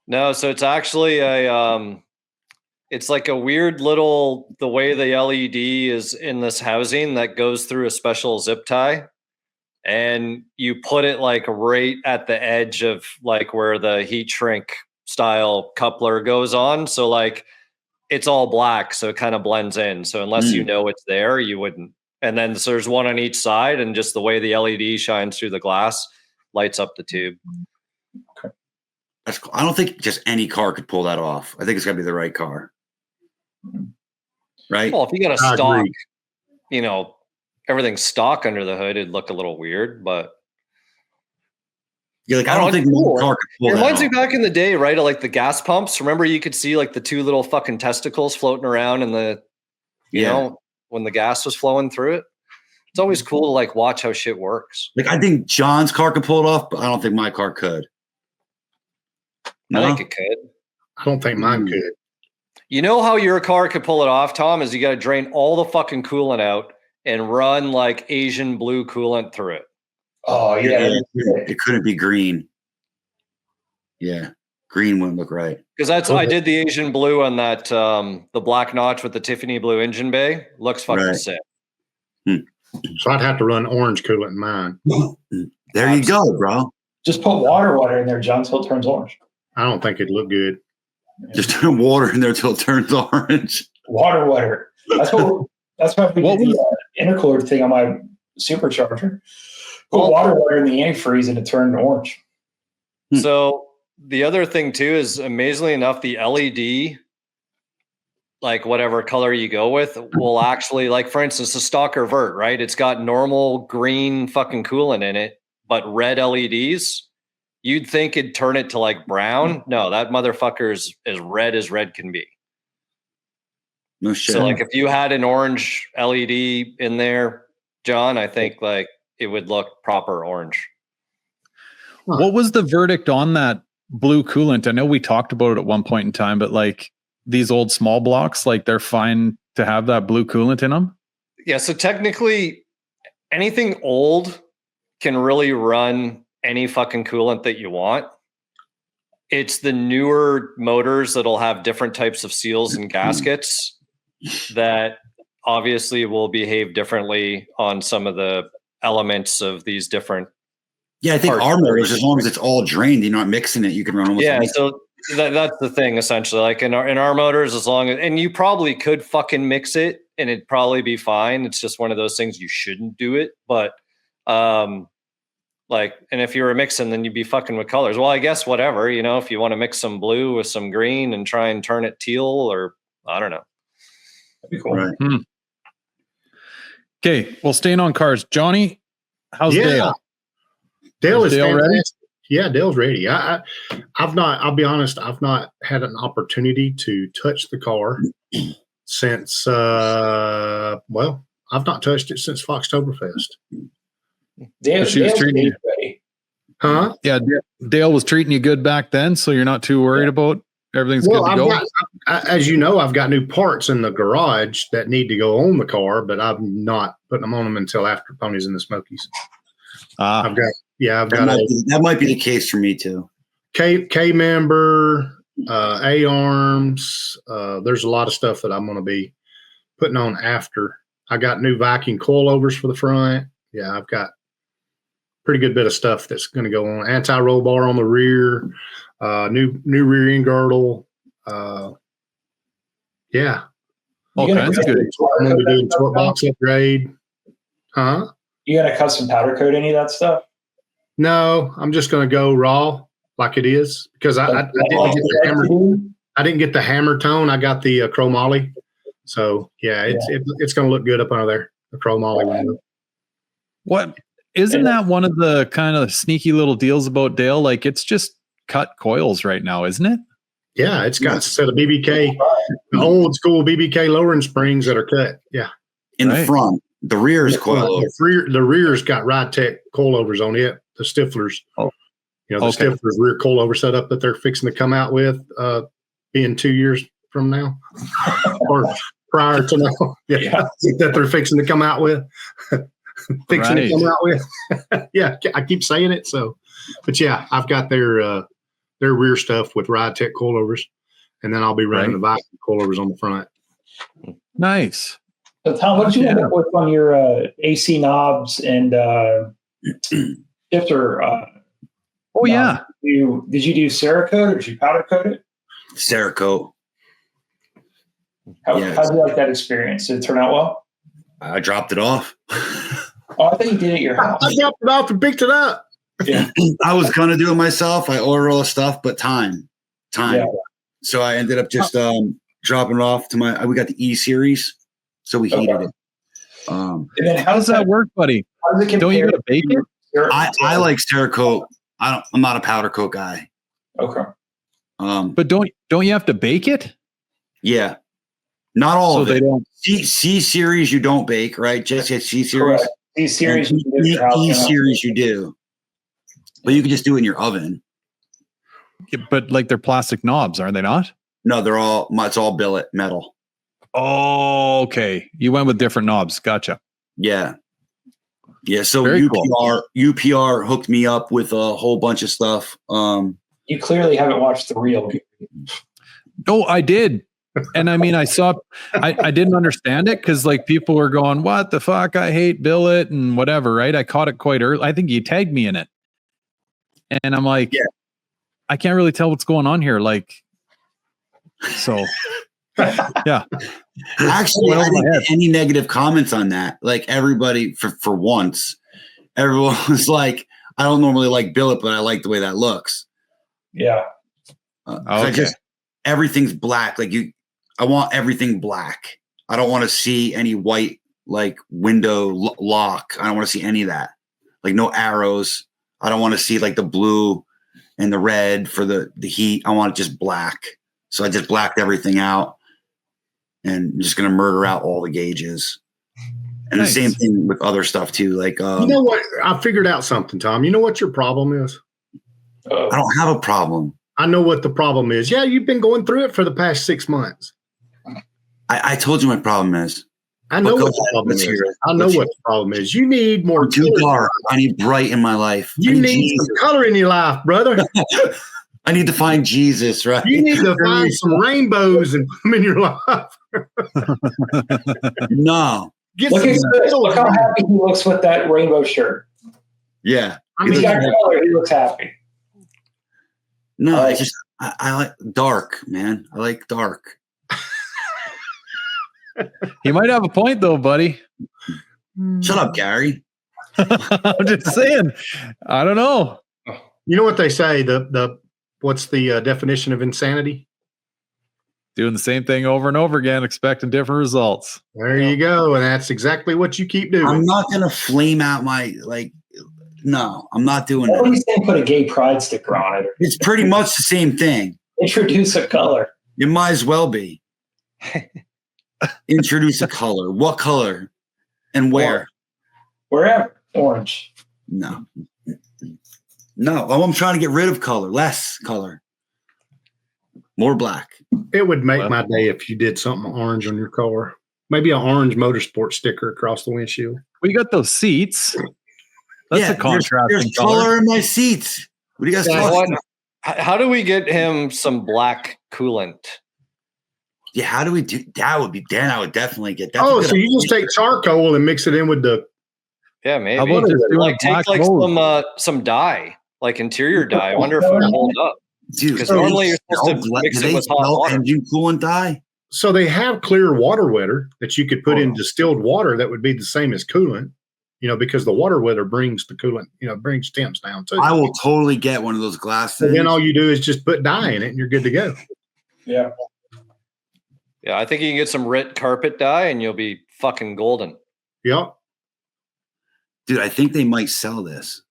No, so it's actually it's like a weird little, the way the LED is in this housing that goes through a special zip tie, and you put it like right at the edge of like where the heat shrink style coupler goes on. So like it's all black, so it kind of blends in. So unless you know it's there, you wouldn't. And then so there's one on each side, and just the way the LED shines through the glass lights up the tube. That's cool. I don't think just any car could pull that off. I think it's got to be the right car. Right? Well, if you got a I stock, agree. everything's stock under the hood, it'd look a little weird, but You're like, I don't think cool. my car could pull It that reminds me off. back in the day, right? Of like the gas pumps. Remember, you could see like the two little fucking testicles floating around in the, you know, when the gas was flowing through it. It's always cool to like watch how shit works. Like, I think John's car could pull it off, but I don't think my car could. No? I think it could. I don't think mine could. You know how your car could pull it off, Tom, is you got to drain all the fucking coolant out and run like Asian blue coolant through it. Oh yeah, It couldn't be green. Yeah. Green wouldn't look right. Because I did the Asian blue on that, the black notch with the Tiffany blue engine bay. Looks fucking sick. So I'd have to run orange coolant in mine. There you go, bro. just put water in there, John, till it turns orange. I don't think it'd look good. Just turn water in there till it turns orange. Water. That's what we did the intercooler thing on my supercharger. Put water in the antifreeze and it turned orange. So the other thing too is, amazingly enough, the LED, like whatever color you go with, will actually, like for instance, the Stalker Vert, right? It's got normal green fucking coolant in it, but red LEDs. You'd think it'd turn it to like brown. No, that motherfucker is as red can be. No shit. So like if you had an orange LED in there, John, I think like it would look proper orange. What was the verdict on that blue coolant? I know we talked about it at one point in time, but like these old small blocks, like they're fine to have that blue coolant in them? Yeah, so technically anything old can really run any fucking coolant that you want. It's the newer motors that'll have different types of seals and gaskets that obviously will behave differently on some of the elements of these different. Yeah, I think our motors, as long as it's all drained, you're not mixing it, you can run almost. Yeah, so that's the thing essentially. Like in our motors, as long as, and you probably could fucking mix it and it'd probably be fine. It's just one of those things you shouldn't do it, but like, and if you were mixing, then you'd be fucking with colors. Well, I guess whatever, you know, if you want to mix some blue with some green and try and turn it teal, or I don't know. That'd be cool. Right. Okay, well, staying on cars, Johnny, how's Dale? Dale is Dale ready? ready? Yeah, Dale's ready. I've not, I'll be honest, I've not had an opportunity to touch the car since, well, I've not touched it since Foxtoberfest. She was treating you ready. Huh? Yeah, Dale was treating you good back then, so you're not too worried about everything's good to go. As you know, I've got new parts in the garage that need to go on the car, but I'm not putting them on them until after Ponies in the Smokies. That might be the case for me too. K member, A arms. There's a lot of stuff that I'm going to be putting on after. I got new Viking coilovers for the front. Yeah, I've got pretty good bit of stuff that's going to go on. Anti-roll bar on the rear, new rear end girdle. Yeah. All kinds of good. I'm going to be doing torque box upgrade. Huh? You got to custom powder coat any of that stuff? No, I'm just going to go raw like it is because I didn't get the hammer tone. I got the chromoly. So yeah, it's going to look good up under there. The chromoly window. What isn't that one of the kind of sneaky little deals about Dale? Like it's just cut coils right now, isn't it? Yeah, it's got a set of BBK, old school BBK lowering springs that are cut. Yeah, in the front, the rear is coilover. The rear's got Ride-Tech coilovers on it. The Stiflers, the Stiflers rear coilover setup that they're fixing to come out with, being 2 years from now or prior to now. Yeah, that they're fixing to come out with. To come out with. Yeah, I keep saying it. So, but yeah, I've got their rear stuff with Ride-Tech coilovers, and then I'll be running the Viking coilovers on the front. Nice. So Tom, what did you end up with on your AC knobs and shifter? Oh yeah. Did you do Cerakote or did you powder coat it? Cerakote. How did you like that experience? Did it turn out well? I dropped it off. Oh, I think you did it at your house. I dropped it off and picked it up. Yeah. I was gonna do it myself. I ordered all the stuff, but time. Yeah. So I ended up just dropping it off to we got the E series, so we heated it. And then how does that work, buddy? How does it Don't you gotta bake it? I like Cerakote. I'm not a powder coat guy. Okay. But don't you have to bake it? Yeah. Not all So of they it. don't. C series you don't bake, right? Just get C series. Correct. These series, And you can do your house, E series you do. But you can just do it in your oven. But like they're plastic knobs, are they not? No, it's all billet metal. Oh, okay. You went with different knobs. Gotcha. Yeah. Yeah. So Very UPR hooked me up with a whole bunch of stuff. You clearly haven't watched the real. Oh, I did. And I mean, I didn't understand it because like people were going, what the fuck? I hate billet and whatever, right? I caught it quite early. I think you tagged me in it. And I'm like, yeah. I can't really tell what's going on here. Like, so yeah. Actually, I didn't get any negative comments on that. Like everybody, for once, everyone was like, I don't normally like billet, but I like the way that looks. Yeah. Okay. Everything's black. Like I want everything black. I don't want to see any white, like window lock. I don't want to see any of that. Like no arrows. I don't want to see like the blue and the red for the heat. I want it just black. So I just blacked everything out and I'm just going to murder out all the gauges. And Nice. The same thing with other stuff too. Like, you know what? I figured out something, Tom. You know what your problem is? I don't have a problem. I know what the problem is. Yeah, you've been going through it for the past 6 months. I told you my problem is. I know But what the problem let's is. hear it. I know what the problem is. You need more I'm too color. dark. I need bright in my life. You need some color in your life, brother. I need to find Jesus, right? You need to find some rainbows and put them in your life. No. Get Look, some look how happy he looks with that rainbow shirt. Yeah. I He's mean, got color. He looks happy. No, it's just I like dark, man. I like dark. You might have a point though, buddy. Shut up, Gary. I'm just saying. I don't know. you know what they say? What's the definition of insanity? Doing the same thing over and over again, expecting different results. There you go. And that's exactly what you keep doing. I'm not gonna flame out my no, I'm not doing What do that. you think? Put a gay pride sticker on it. It's pretty much the same thing. Introduce a color. It might as well be. Introduce a color. What color? And where? Wherever. Orange. No. No. Oh, I'm trying to get rid of color. Less color. More black. It would make my day if you did something orange on your car. Maybe an orange motorsport sticker across the windshield. We got those seats. That's a contrasting there's color in my seats. What do you guys talking about? How do we get him some black coolant? Yeah, how do we do that? Would be Dan. I would definitely get that. Oh, so you just take charcoal and mix it in with the. Yeah, maybe. How about just doing like black take like mold? some dye, like interior dye. I wonder if it would hold up. Dude, Because normally you're supposed to mix it with hot water. Engine coolant dye? So they have clear water wetter that you could put in distilled water that would be the same as coolant, because the water wetter brings the coolant, brings temps down too. I will totally get one of those glass things. And then all you do is just put dye in it and you're good to go. Yeah. Yeah, I think you can get some Rit carpet dye and you'll be fucking golden. Yep. Dude, I think they might sell this.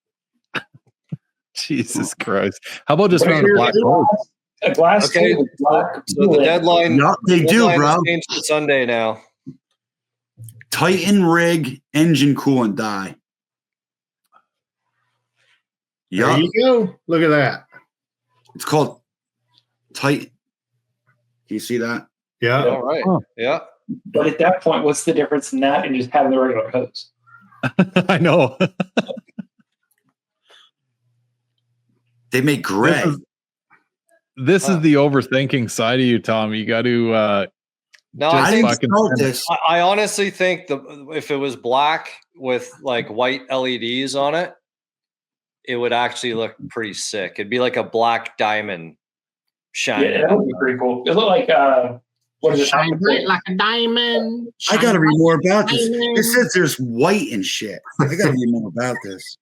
Jesus Christ. How about just running a black mold? A glass Okay, tube with black so the deadline. No, they do, deadline bro. is changed to Sunday now. Titan rig engine coolant dye. There Yeah, you go. Look at that. it's called Titan. Do you see that? Yeah. All right. Huh. Yeah. But at that point, what's the difference in that and just having the regular hose? I know. They make gray. This is the overthinking side of you, Tom. You got to No, Just I I think didn't start this. I honestly think if it was black with like white LEDs on it, it would actually look pretty sick. It'd be like a black diamond shining. Yeah, that would be pretty cool. It looked like what is it? Shine bright like a diamond. I got to read more about this. Diamond. It says there's white and shit. I got to read more about this.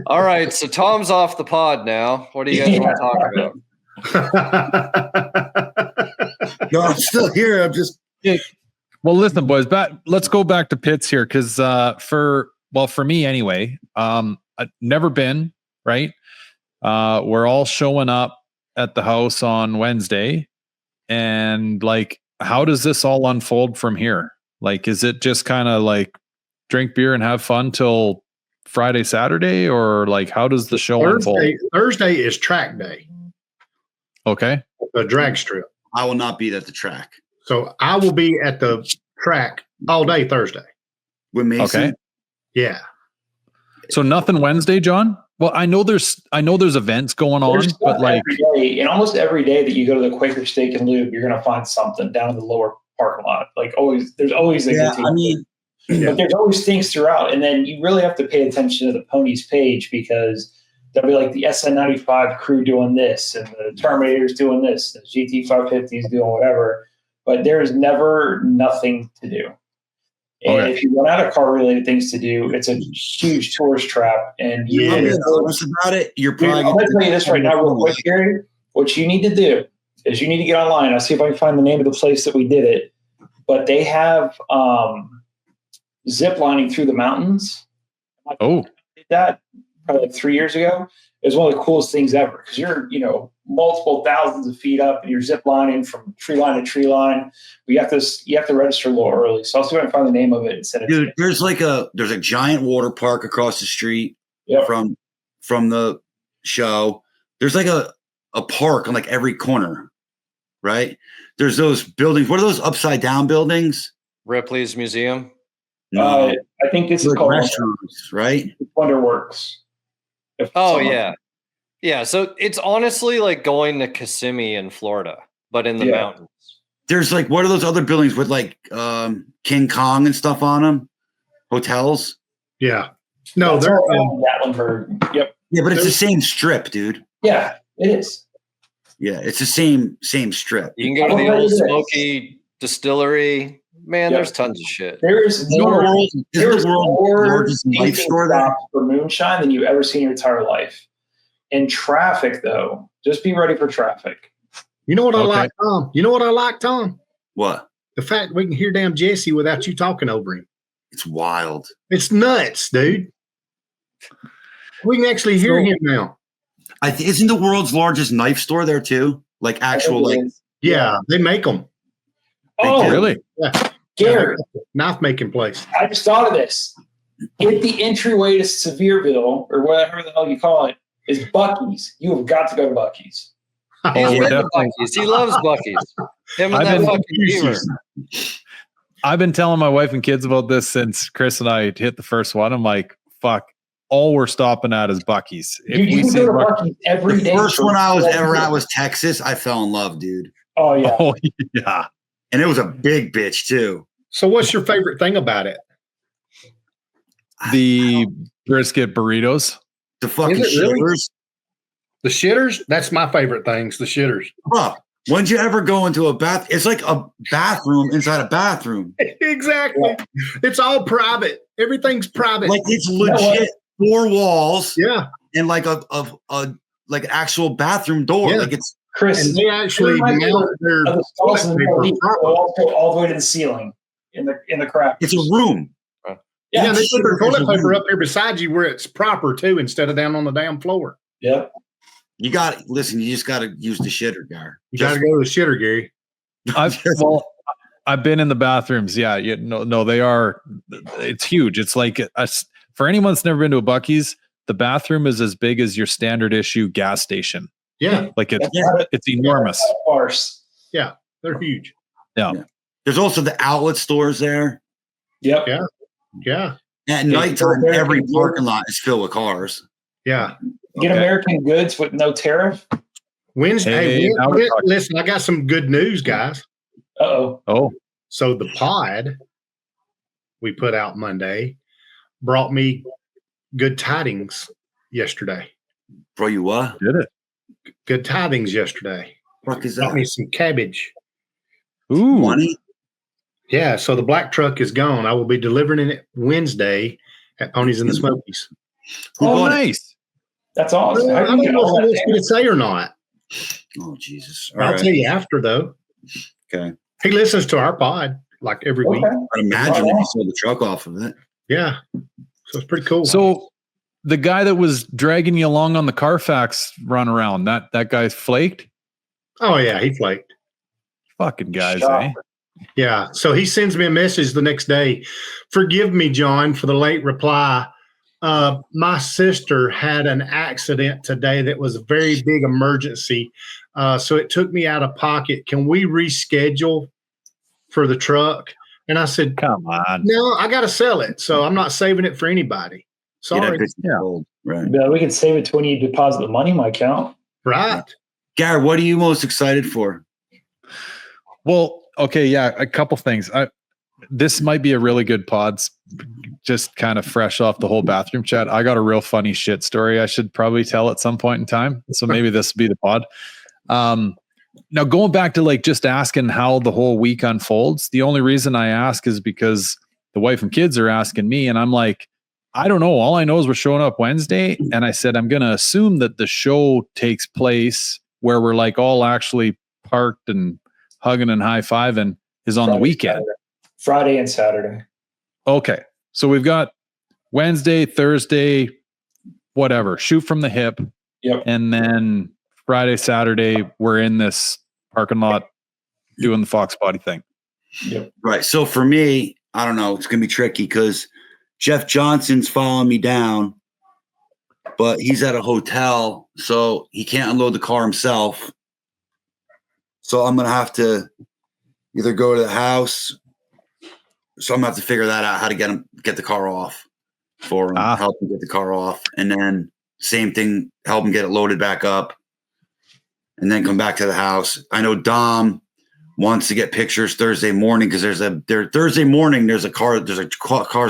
All right, so Tom's off the pod now. What do you guys want to talk about? No, I'm still here. I'm just. Well, listen, boys. Let's go back to pits here because for me anyway, never been, right? We're all showing up at the house on Wednesday, and like, how does this all unfold from here? Like, is it just kind of like drink beer and have fun till Friday, Saturday, or like, how does the show unfold? Thursday is track day. Okay. A drag strip. I will not be at the track. So I will be at the track all day Thursday. With Mason? Okay. Yeah. So nothing Wednesday, John? Well, I know there's events going on, but like almost every day that you go to the Quaker Steak and Lube, you're going to find something down in the lower parking lot. Like always, there's always but there's always things throughout. And then you really have to pay attention to the Ponies page, because there'll be like the SN95 crew doing this, and the Terminator's doing this, the GT550's doing whatever. But there's never nothing to do. And if you run out of car-related things to do, it's a huge tourist trap. And you're honest about it. You're probably. I'm going to tell you this right now, real quick, Gary. What you need to do is you need to get online. I'll see if I can find the name of the place that we did it. But they have zip lining through the mountains. Oh, did that probably like 3 years ago. It was one of the coolest things ever, because you're, multiple thousands of feet up and you're zip lining from tree line to tree line. You have to register a little early. So I'll see if I can find the name of it and send it to you. There's a giant water park across the street from the show. There's like a park on like every corner, right? There's those buildings. What are those upside down buildings? Ripley's Museum. No, I think this is called restaurants, right? Wonderworks. Yeah. So it's honestly like going to Kissimmee in Florida, but in the mountains. There's like, what are those other buildings with like King Kong and stuff on them? Hotels? Yeah. No, they're Gatlinburg. Yep. Yeah, but it's the same strip, dude. Yeah, it is. Yeah, it's the same strip. You can go to the Old Smoky Distillery. Man, there's tons of shit. There's more largest life store there for moonshine than you've ever seen in your entire life. In traffic, though, just be ready for traffic. You know what I like, Tom? You know what I like, Tom? What? The fact we can hear damn Jesse without you talking over him. It's wild. It's nuts, dude. We can actually hear him now. Isn't the world's largest knife store there too? Like actual, yeah, they make them. Oh, really? Yeah. Gary, knife making place. I just thought of this. If the entryway to Sevierville, or whatever the hell you call it, is Buc-ee's, you have got to go to Buc-ee's. He's been to Buc-ee's. He loves Buc-ee's. Him and that fucking beaver. I've been telling my wife and kids about this since Chris and I hit the first one. I'm like, fuck, all we're stopping at is Buc-ee's. Dude, you can go to Buc-ee's every day. The first one I was ever at was Texas. I fell in love, dude. Oh, yeah. Oh, yeah. And it was a big bitch, too. So what's your favorite thing about it? The brisket burritos. The fucking shitters. Really? The shitters? That's my favorite things, the shitters. Bro, when'd you ever go into a bath? It's like a bathroom inside a bathroom. Exactly. Yeah. It's all private. Everything's private. Like it's legit 4 walls. Yeah. And like a like actual bathroom door. Yeah. Like it's Chris. And they actually mount their all the way to the ceiling in the crap. It's a room. Yeah, they put their toilet paper up here beside you where it's proper too, instead of down on the damn floor. Yep. You just got to use the shitter, Gar. You got to go to the shitter, Gary. I've been in the bathrooms. Yeah, no, they are. It's huge. It's like for anyone that's never been to a Buc-ee's, the bathroom is as big as your standard issue gas station. Yeah, like it's enormous. Yeah, they're huge. Yeah. There's also the outlet stores there. Yep. Yeah. At nighttime, every parking lot is filled with cars. Yeah. Get American goods with no tariff. Wednesday. Listen, I got some good news, guys. Oh. So the pod we put out Monday brought me good tidings yesterday. Bro, you what? Did it? Good tidings yesterday. What is that? Brought me some cabbage. Ooh. Money? Yeah, so the black truck is gone. I will be delivering it Wednesday at Ponies in the Smokies. Oh, nice. That's awesome. I don't know if it's going to say or not. Oh, Jesus. I'll tell you after, though. Okay. He listens to our pod like every week. I'd imagine if you sold the truck off of it. Yeah. So it's pretty cool. So the guy that was dragging you along on the Carfax run around, that guy's flaked? Oh yeah, he flaked. Fucking guys, Shocker. eh? Yeah. So he sends me a message the next day. Forgive me, John, for the late reply. My sister had an accident today that was a very big emergency. So it took me out of pocket. Can we reschedule for the truck? And I said, Come on. no, I got to sell it. So I'm not saving it for anybody. Sorry. Yeah. Right. Yeah, we could save it to when you deposit the money in my account. Right. Gary, what are you most excited for? Well, okay, yeah, a couple things. This might be a really good pod, just kind of fresh off the whole bathroom chat. I got a real funny shit story I should probably tell at some point in time. So maybe this will be the pod. Now, going back to like just asking how the whole week unfolds, the only reason I ask is because the wife and kids are asking me, and I'm like, I don't know. All I know is we're showing up Wednesday. And I said, I'm going to assume that the show takes place where we're like all actually parked and hugging and high-fiving is on the weekend. Saturday. Friday and Saturday. Okay. So we've got Wednesday, Thursday, whatever, shoot from the hip. Yep. And then Friday, Saturday, we're in this parking lot doing the Foxbody thing. Yep. Right. So for me, I don't know. It's going to be tricky because Jeff Johnson's following me down, but he's at a hotel, so he can't unload the car himself. So I'm going to have to either go to the house. So I'm going to have to figure that out, how to get the car off for him, help him get the car off. And then same thing, help him get it loaded back up and then come back to the house. I know Dom wants to get pictures Thursday morning because there's a cars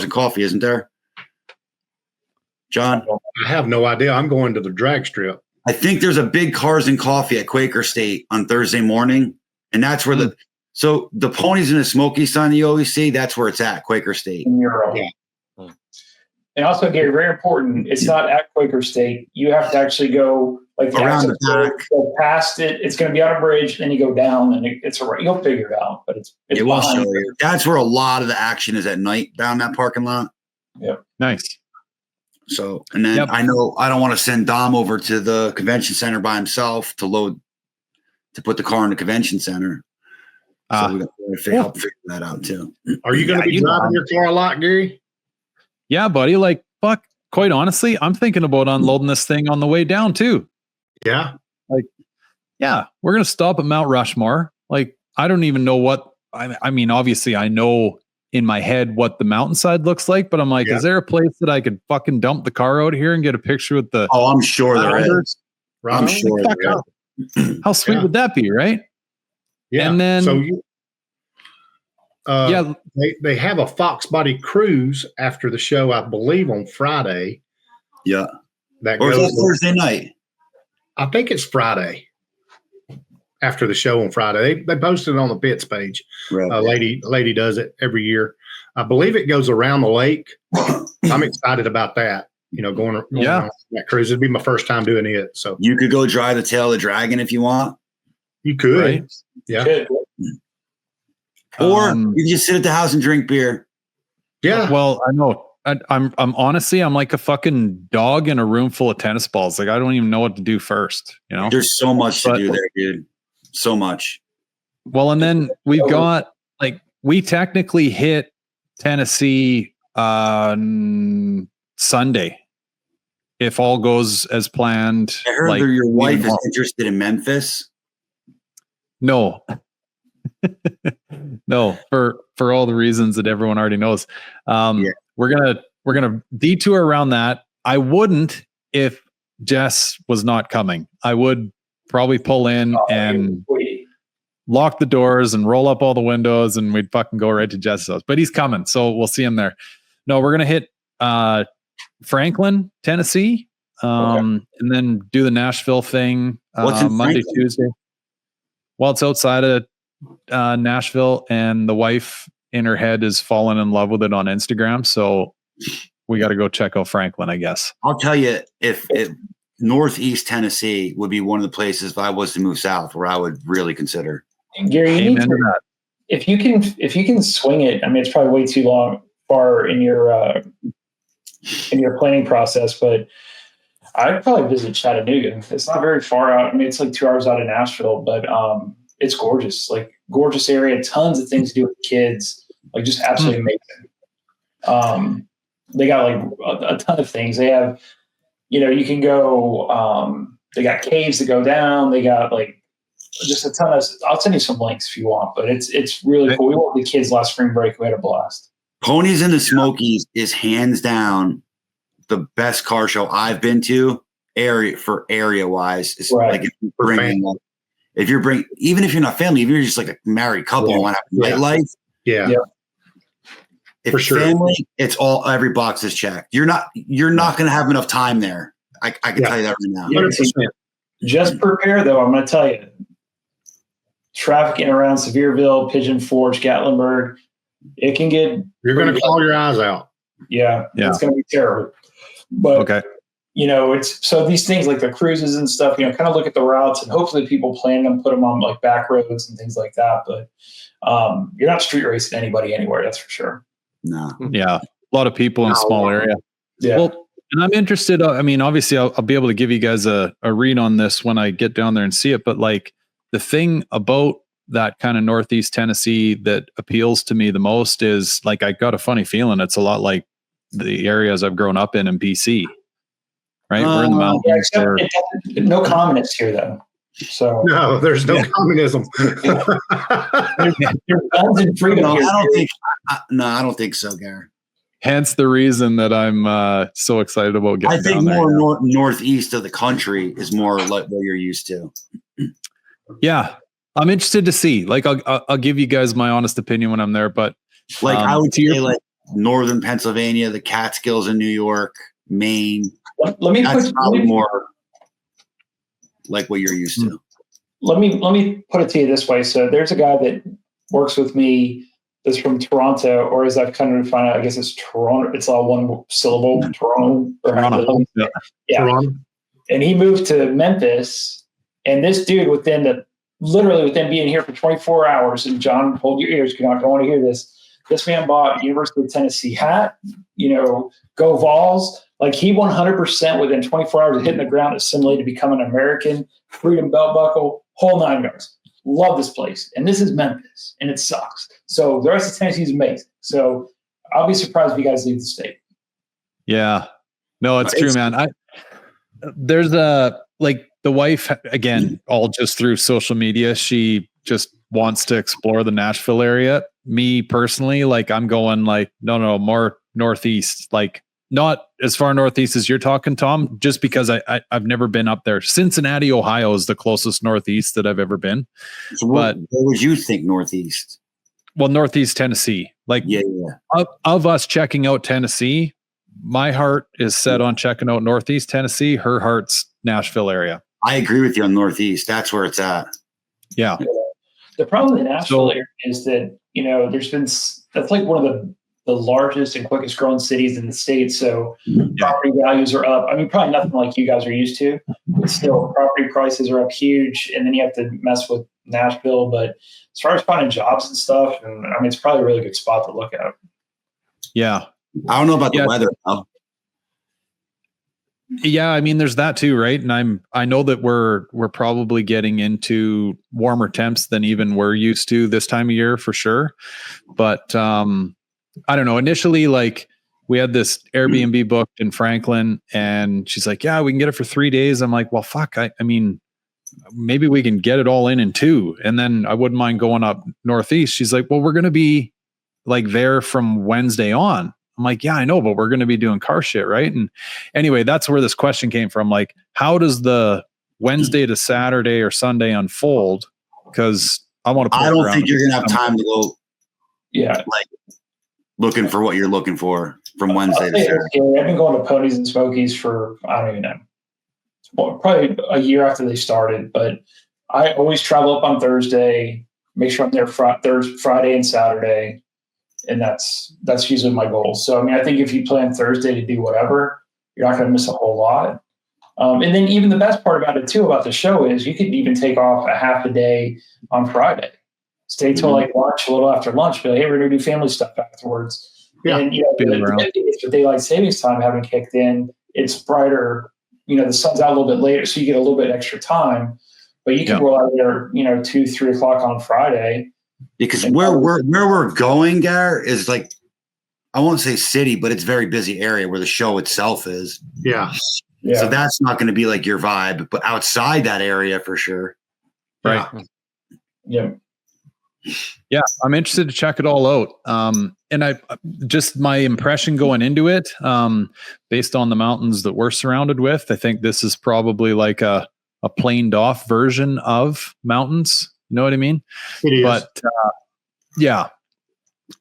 and coffee, isn't there? John? I have no idea. I'm going to the drag strip. I think there's a big cars and coffee at Quaker State on Thursday morning. And that's where so the ponies and the smoky sign you always see, that's where it's at, Quaker State. Yeah. And also, Gary, very important, it's not at Quaker State. You have to actually go like around the back. Go past it. It's going to be on a bridge, then you go down, and it's a you'll figure it out. But it's it will show you. That's where a lot of the action is at night down that parking lot. Yep. Nice. So, and then I know I don't want to send Dom over to the convention center by himself to put the car in the convention center. So we got to help figure that out too. Are you going to be driving your car a lot, Gary? Yeah, buddy. Like, fuck, quite honestly, I'm thinking about unloading this thing on the way down too. Yeah. Like, yeah, we're going to stop at Mount Rushmore. Like, I don't even know what, I mean, obviously I know in my head what the mountainside looks like, but I'm like, is there a place that I could fucking dump the car out here and get a picture with the... Oh, I'm sure there is. Right. I'm sure there is. How sweet would that be, right? Yeah. And then... So they have a Foxbody cruise after the show, I believe, on Friday. Yeah. That or goes is that Thursday night? I think it's Friday. After the show on Friday, they posted it on the Bits page. Right. Lady does it every year. I believe it goes around the lake. I'm excited about that. Going on that cruise. It'd be my first time doing it. So you could go drive the Tail of the Dragon if you want. You could, right? Yeah. Or you can just sit at the house and drink beer. Yeah. Well, I know. I'm honestly, I'm like a fucking dog in a room full of tennis balls. Like I don't even know what to do first. There's so much to do there, dude. So much. Well, and then we've got we technically hit Tennessee Sunday if all goes as planned. I heard that your wife is interested in Memphis. No. No, for all the reasons that everyone already knows. We're gonna detour around that. I wouldn't if Jess was not coming. I would probably pull in and lock the doors and roll up all the windows, and we'd fucking go right to Jess's house. But he's coming, so we'll see him there. No, we're gonna hit Franklin, Tennessee, and then do the Nashville thing Monday, Tuesday. Well, it's outside of Nashville, and the wife in her head is falling in love with it on Instagram. So we got to go check out Franklin, I guess. I'll tell you, if Northeast Tennessee would be one of the places if I was to move south where I would really consider. Gary, you need to, if you can swing it. I mean, it's probably way too far in your in your planning process. But I'd probably visit Chattanooga. It's not very far out. I mean, it's like 2 hours out of Nashville, but it's gorgeous. Like gorgeous area, tons of things to do with kids. Like just absolutely amazing. They got like a ton of things. They have, you can go. They got caves to go down. They got like just a ton of. I'll send you some links if you want, but it's really cool. We went with the kids last spring break. We had a blast. Ponies in the Smokies is hands down the best car show I've been to. Area wise, it's right. Like if you're bringing, even if you're not family, if you're just like a married couple and want to have nightlife, If for sure. Family, it's every box is checked. You're not going to have enough time there. I can tell you that right now. 100%. Just prepare though. I'm going to tell you, traffic in around Sevierville, Pigeon Forge, Gatlinburg, it can get. You're going to claw your eyes out. Yeah. It's going to be terrible. But okay. It's so these things like the cruises and stuff, kind of look at the routes and hopefully people plan them, put them on like back roads and things like that. But you're not street racing anybody anywhere. That's for sure. No. Yeah. A lot of people in a small area. Yeah. Well, and I'm interested. I mean, obviously I'll be able to give you guys a read on this when I get down there and see it. But like the thing about that kind of Northeast Tennessee that appeals to me the most is like, I got a funny feeling it's a lot like the areas I've grown up in BC. Right, we're in the mountains. No communists here, though. So no, there's no communism. there's guns and freedom. No, I don't think so, Gary. Hence the reason that I'm so excited about getting. I think down there. more northeast of the country is more like what you're used to. Yeah, I'm interested to see. Like, I'll give you guys my honest opinion when I'm there, but like I would say, like northern Pennsylvania, the Catskills in New York, Maine. Let me more like what you're used to. Let me put it to you this way. So there's a guy that works with me that's from Toronto, or as I've kind of defined it, I guess it's Toronto. It's all one syllable, Toronto. Yeah. Toronto. And he moved to Memphis, and this dude literally within being here for 24 hours, and John, hold your ears, you're not going to want to hear this. This man bought University of Tennessee hat, go Vols. Like he 100% within 24 hours of hitting the ground, assimilated to become an American, freedom belt buckle, whole 9 yards. Love this place. And this is Memphis, and it sucks. So the rest of Tennessee is amazing. So I'll be surprised if you guys leave the state. Yeah. No, it's true, man. There's the wife, again, all just through social media. She just wants to explore the Nashville area. Me personally, like I'm going like, no, more northeast, like not as far northeast as you're talking, Tom, just because I've never been up there. Cincinnati, Ohio is the closest northeast that I've ever been. So what would you think northeast? Well, northeast Tennessee. Like of us checking out Tennessee, my heart is set on checking out northeast Tennessee. Her heart's Nashville area. I agree with you on northeast. That's where it's at. Yeah. The problem in the Nashville area is that, that's like one of the largest and quickest growing cities in the state. So property values are up. I mean, probably nothing like you guys are used to, but still property prices are up huge. And then you have to mess with Nashville. But as far as finding jobs and stuff, and I mean, it's probably a really good spot to look at. Yeah. I don't know about the weather though. Yeah, I mean, there's that too, right? And I know that we're probably getting into warmer temps than even we're used to this time of year for sure. But I don't know. Initially, like we had this Airbnb booked in Franklin, and she's like, "Yeah, we can get it for 3 days." I'm like, "Well, fuck. I mean, maybe we can get it all in 2, and then I wouldn't mind going up northeast." She's like, "Well, we're going to be like there from Wednesday on." I'm like, yeah, I know, but we're going to be doing car shit, right? And anyway, that's where this question came from. Like, how does the Wednesday to Saturday or Sunday unfold? Because I want to. I don't think you're going to have time to go. Yeah, like looking for what you're looking for from Wednesday to Saturday. I've been going to Ponies and Smokies for I don't even know, probably a year after they started. But I always travel up on Thursday, make sure I'm there Friday and Saturday. And that's usually my goal. So, I mean, I think if you plan Thursday to do whatever, you're not going to miss a whole lot. And then even the best part about it too, about the show is you could even take off a half a day on Friday, stay till like lunch, a little after lunch, be like, hey, we're going to do family stuff afterwards. Yeah. And the good thing is with daylight savings time having kicked in, it's brighter. The sun's out a little bit later, so you get a little bit extra time. But you can roll out there, 2, 3 o'clock on Friday. Because where we're going, Gar, is like, I won't say city, but it's a very busy area where the show itself is. Yeah. So that's not going to be like your vibe, but outside that area for sure. Right. Yeah. Yeah, I'm interested to check it all out. And I just my impression going into it, based on the mountains that we're surrounded with, I think this is probably like a planed off version of mountains. You know what I mean? It is.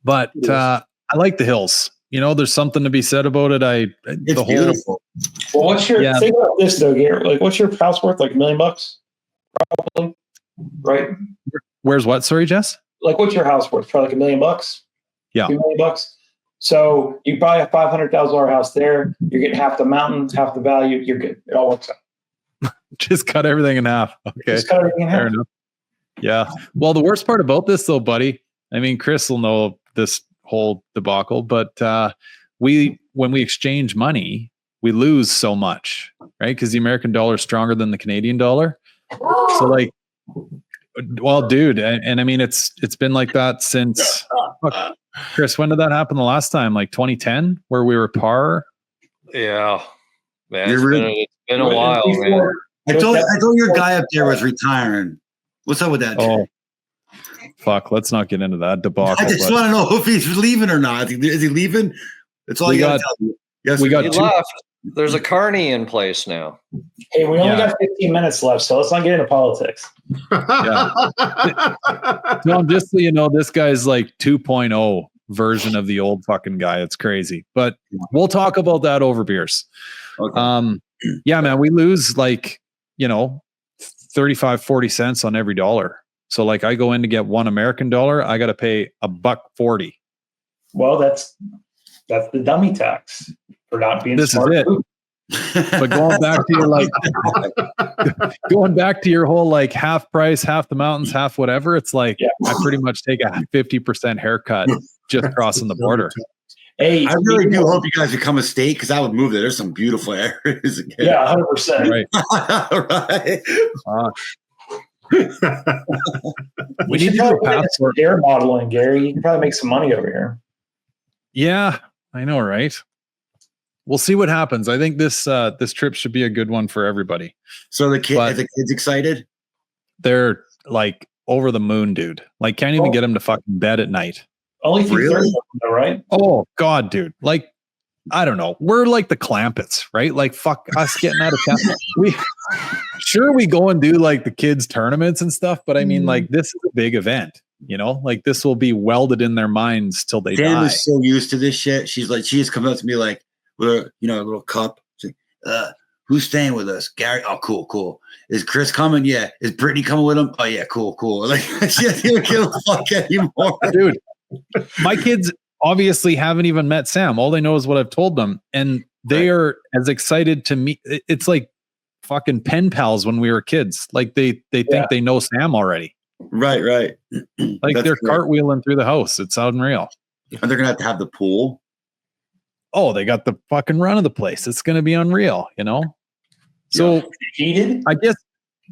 But I like the hills. There's something to be said about it. It's beautiful. Well, what's your think about this though, Garrett? Like, what's your house worth? Like $1 million, probably, right? Where's what? Sorry, Jess. Like, what's your house worth? Probably like $1 million. Yeah, $2 million. So you buy a $500,000 house there. You're getting half the mountain, half the value. You're good. It all works out. Just cut everything in half. Okay, just cut everything in half. Fair enough. Yeah. Well, the worst part about this, though, buddy. I mean, Chris will know this whole debacle, but when we exchange money, we lose so much, right? Because the American dollar is stronger than the Canadian dollar. So, like, well, dude, and I mean, it's been like that since. Look, Chris, when did that happen the last time? Like 2010, where we were par. Yeah, man, it's been a while, man. I thought your guy up there was retiring. What's up with that? Oh, fuck! Let's not get into that debacle. I just want to know if he's leaving or not. Is he leaving? That's all you got to tell me. Yes, he left. There's a carney in place now. Hey, we only got 15 minutes left, so let's not get into politics. No, just so you know, this guy's like 2.0 version of the old fucking guy. It's crazy, but we'll talk about that over beers. Okay. Yeah, man, we lose like 35, 40 cents on every dollar. So like, I go in to get $1 American dollar, I got to pay $1.40. Well, that's the dummy tax for not being this smart. Is it. But going back to your whole like half price, half the mountains, half whatever, it's like I pretty much take a 50% haircut just crossing the border. Hey, I really do hope you guys become a state because I would move there. There's some beautiful areas. Again. Yeah, 100%. Right. We need to do a passport air modeling, Gary. You can probably make some money over here. Yeah, I know, right? We'll see what happens. I think this trip should be a good one for everybody. So the kids excited? They're like over the moon, dude. Like can't even get them to fucking bed at night. Only really? Though, right? Oh God, dude. Like I don't know. We're like the Clampets, right? Like fuck us getting out of town. We go and do like the kids tournaments and stuff, but I mean like this is a big event. Like this will be welded in their minds till they die. Is so used to this shit. She just come up to me like with a little cup. She's like, who's staying with us? Gary. Oh, cool. Is Chris coming? Yeah. Is Brittany coming with him? Oh yeah, cool. Like she doesn't give a fuck anymore. Dude, my kids obviously haven't even met Sam. All they know is what I've told them. And they are as excited to meet. It's like fucking pen pals when we were kids. Like they think they know Sam already. Right. Like they're cartwheeling through the house. It's unreal. And they're going to have the pool. Oh, they got the fucking run of the place. It's going to be unreal, So heated. I guess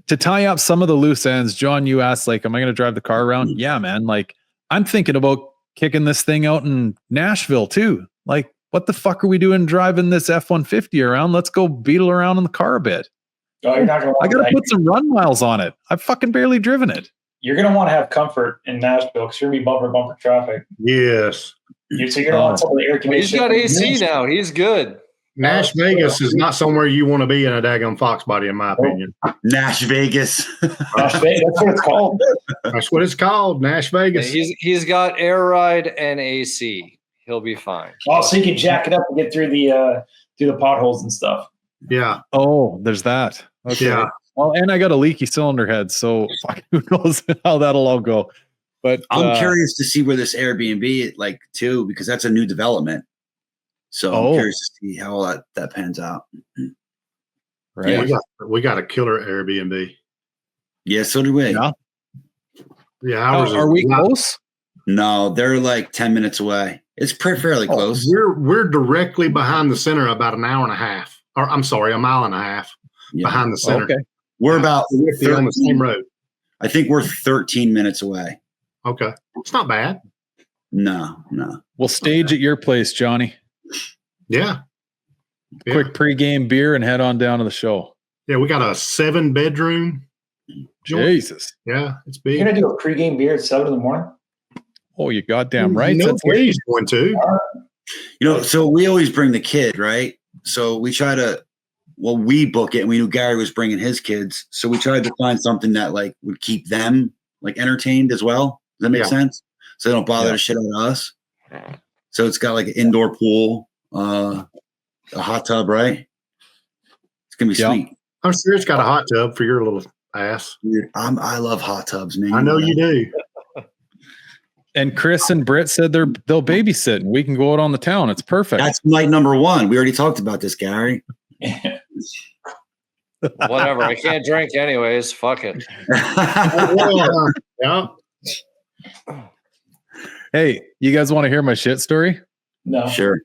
to tie up some of the loose ends, John, you asked like, am I going to drive the car around? Yeah, man. Like I'm thinking about kicking this thing out in Nashville too. Like what the fuck are we doing driving this F-150 around? Let's go beetle around in the car a bit. Oh, you're not going to I got to put some run miles on it. I've fucking barely driven it. You're going to want to have comfort in Nashville because you're going to be bumper traffic. Yes. So you're going to want some of the air conditioning. He's got AC now. He's good. Nash Vegas is not somewhere you want to be in a daggone Foxbody, in my opinion. Nash Vegas. Nash Vegas. That's what it's called. That's what it's called. Nash Vegas. Yeah, he's got air ride and AC. He'll be fine. Oh, so you can jack it up and get through the potholes and stuff. Yeah. Oh, there's that. Okay. Yeah. Well, and I got a leaky cylinder head, so who knows how that'll all go. But I'm curious to see where this Airbnb too, because that's a new development. So I'm curious to see how all that pans out. Right. Yeah, we got a killer Airbnb. Yeah, so do we. Yeah. Ours are we close? No, they're like 10 minutes away. It's fairly close. We're directly behind the center, about an hour and a half, or I'm sorry, a mile and a half behind the center. Okay. We're about on the same road. I think we're 13 minutes away. Okay, it's not bad. No. We'll stage at your place, Johnny. Yeah. Quick pregame beer and head on down to the show. Yeah, we got a 7-bedroom. Jesus. Yeah, it's big. You're gonna do a pregame beer at 7 in the morning? Oh, you goddamn right. No, That's he's going to. So we always bring the kid, right? So we try to, we book it, and we knew Gary was bringing his kids. So we tried to find something that like would keep them like entertained as well. Does that make sense? So they don't bother to shit on us. So it's got like an indoor pool, a hot tub, right? It's gonna be sweet. I'm sure it's got a hot tub for your little ass. Dude, I love hot tubs, man. I know you do. And Chris and Britt said they'll babysit and we can go out on the town. It's perfect. That's night number 1. We already talked about this, Gary. Whatever. I can't drink anyways. Fuck it. Yeah. Hey, you guys want to hear my shit story? No. Sure.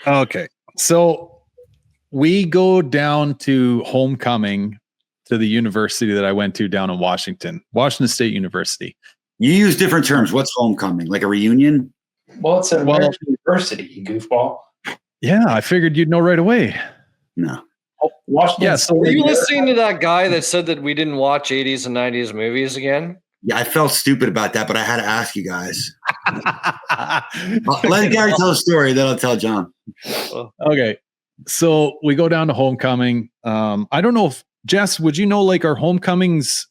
Okay. So we go down to homecoming to the university that I went to down in Washington State University. You use different terms. What's homecoming? Like a reunion? Well, it's an American university, you goofball. Yeah, I figured you'd know right away. No. Washington. Yeah, so Were you listening to that guy that said that we didn't watch 80s and 90s movies again? Yeah, I felt stupid about that, but I had to ask you guys. Let Gary tell a story, then I'll tell John. Okay. So we go down to homecoming. I don't know if, Jess, would you know like our homecomings?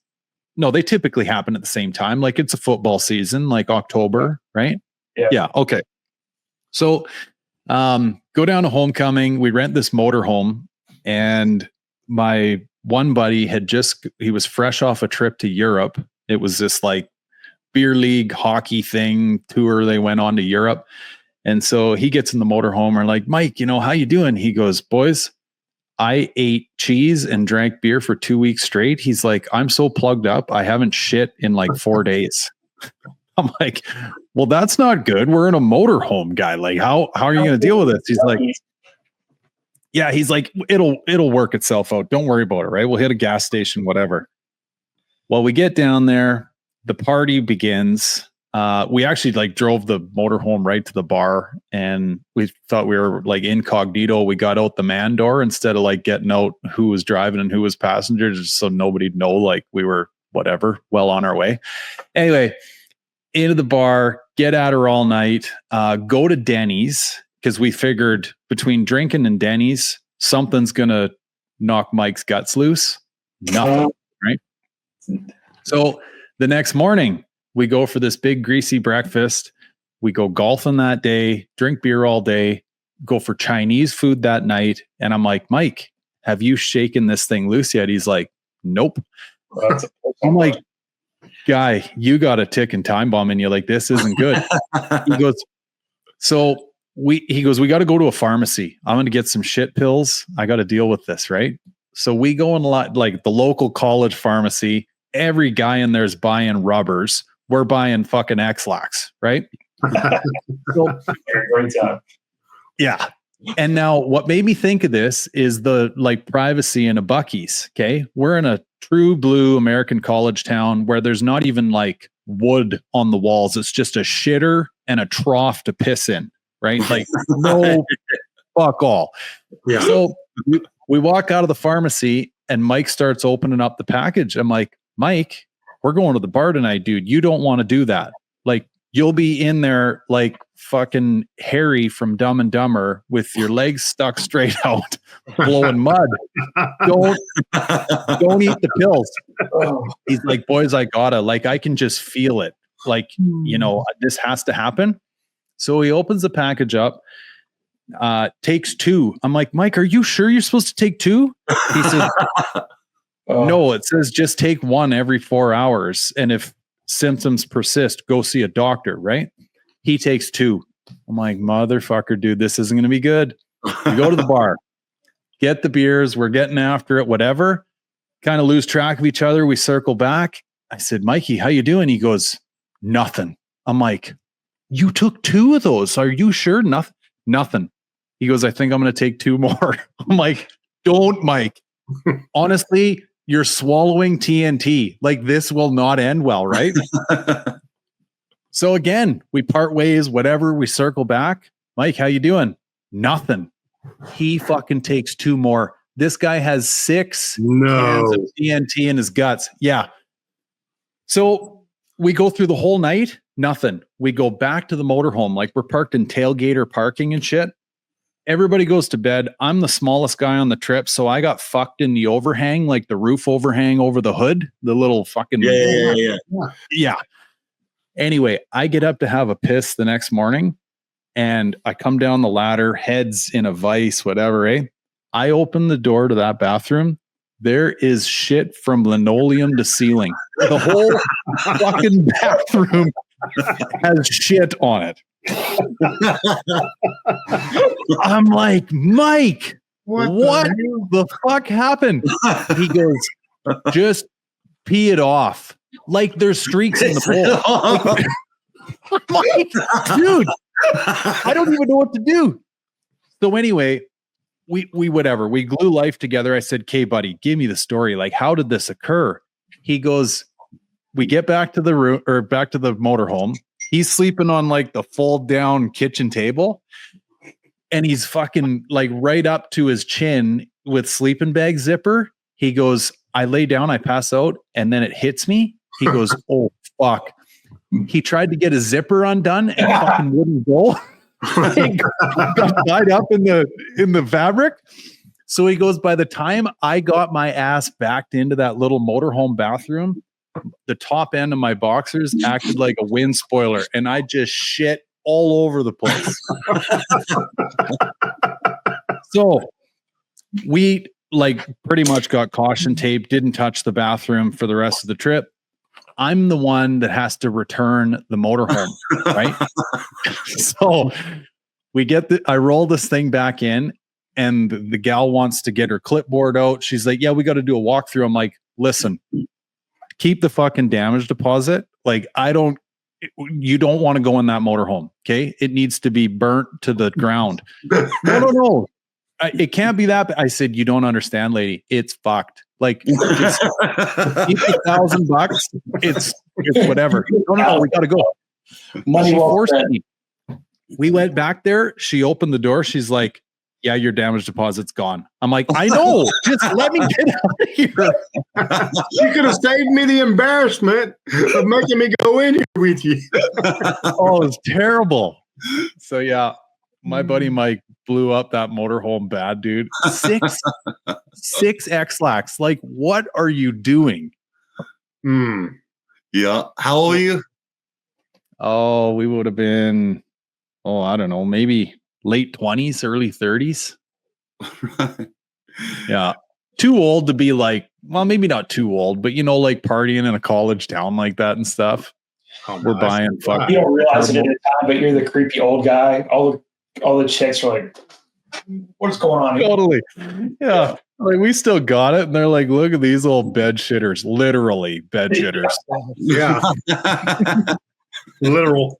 No, they typically happen at the same time. Like it's a football season, like October, right? Yeah. Okay. So go down to homecoming. We rent this motorhome, and my one buddy he was fresh off a trip to Europe. It was this like beer league hockey thing tour. They went on to Europe. And so he gets in the motorhome and like, Mike, how you doing? He goes, boys, I ate cheese and drank beer for 2 weeks straight. He's like, I'm so plugged up. I haven't shit in like 4 days. I'm like, well, that's not good. We're in a motorhome, guy. Like, how are you going to deal with this? He's like, yeah, he's like, it'll work itself out. Don't worry about it. Right. We'll hit a gas station, whatever. Well, we get down there, the party begins. We actually like drove the motorhome right to the bar, and we thought we were like incognito. We got out the man door instead of like getting out who was driving and who was passengers, just so nobody'd know like we were whatever, well on our way. Anyway, into the bar, get at her all night, go to Denny's, because we figured between drinking and Denny's, something's gonna knock Mike's guts loose. Nothing, right? So the next morning, we go for this big greasy breakfast. We go golfing that day, drink beer all day, go for Chinese food that night. And I'm like, Mike, have you shaken this thing loose yet? He's like, nope. I'm like, guy, you got a ticking time bomb in you. Like, this isn't good. He goes, we got to go to a pharmacy. I'm going to get some shit pills. I got to deal with this. Right. So we go in like the local college pharmacy. Every guy in there is buying rubbers. We're buying fucking X-Lax, right? Great job. Yeah. And now what made me think of this is the like privacy in a Buc-ee's. Okay. We're in a true blue American college town where there's not even like wood on the walls. It's just a shitter and a trough to piss in, right? Like no fuck all. Yeah. So we walk out of the pharmacy and Mike starts opening up the package. I'm like, Mike, we're going to the bar tonight, dude. You don't want to do that. Like, you'll be in there like fucking Harry from Dumb and Dumber with your legs stuck straight out, blowing mud. Don't eat the pills. He's like, boys, I can just feel it. Like, this has to happen. So he opens the package up, takes 2. I'm like, Mike, are you sure you're supposed to take 2? He said, no, it says just take 1 every 4 hours. And if symptoms persist, go see a doctor, right? He takes 2. I'm like, motherfucker, dude, this isn't going to be good. We go to the bar, get the beers. We're getting after it, whatever. Kind of lose track of each other. We circle back. I said, Mikey, how you doing? He goes, nothing. I'm like, you took 2 of those. Are you sure? Nothing. He goes, I think I'm going to take 2 more. I'm like, don't, Mike. Honestly, you're swallowing TNT. Like, this will not end well, right? So again, we part ways, whatever. We circle back. Mike, how you doing? Nothing. He fucking takes 2 more. This guy has 6 cans of TNT in his guts. Yeah. So we go through the whole night. Nothing. We go back to the motorhome. Like, we're parked in tailgater parking and shit. Everybody goes to bed. I'm the smallest guy on the trip, so I got fucked in the overhang, like the roof overhang over the hood, the little fucking yeah. Anyway, I get up to have a piss the next morning, and I come down the ladder, heads in a vice, whatever. I open the door to that bathroom. There is shit from linoleum to ceiling. The whole fucking bathroom has shit on it. I'm like, Mike, what the fuck happened? He goes, just pee it off. Like, there's streaks in the bowl. I'm like, dude, I don't even know what to do. So anyway, we whatever. We glue life together. I said, "Okay, buddy, give me the story. Like, how did this occur?" He goes, we get back to the room, or back to the motorhome. He's sleeping on like the fold down kitchen table, and he's fucking like right up to his chin with sleeping bag zipper. He goes, I lay down, I pass out, and then it hits me. He goes, oh fuck. He tried to get his zipper undone and fucking wouldn't go. Got tied up in the fabric. So he goes, by the time I got my ass backed into that little motorhome bathroom, the top end of my boxers acted like a wind spoiler, and I just shit all over the place. So we like pretty much got caution tape, didn't touch the bathroom for the rest of the trip. I'm the one that has to return the motorhome, right? So I roll this thing back in, and the gal wants to get her clipboard out. She's like, yeah, we got to do a walkthrough. I'm like, listen, keep the fucking damage deposit. Like, you don't want to go in that motorhome. Okay. It needs to be burnt to the ground. No. It can't be that. I said, you don't understand, lady. It's fucked. Like, it's $1,000. It's whatever. No. We got to go. Money forced me. We went back there. She opened the door. She's like, yeah, your damage deposit's gone. I'm like, I know. Just let me get out of here. You could have saved me the embarrassment of making me go in here with you. Oh, it's terrible. So yeah, my buddy Mike blew up that motorhome bad, dude. 6 X-Lax. Like, what are you doing? Yeah. How old are you? Oh, we would have been, I don't know, maybe late 20s, early 30s. Yeah. Too old to be like, well, maybe not too old, but like partying in a college town like that and stuff. We're buying fucking. You don't realize it at the time, but you're the creepy old guy. All the chicks are like, what's going on here? Totally. Yeah. Like, we still got it. And they're like, look at these old bed shitters. Literally bed shitters. Yeah. Literal.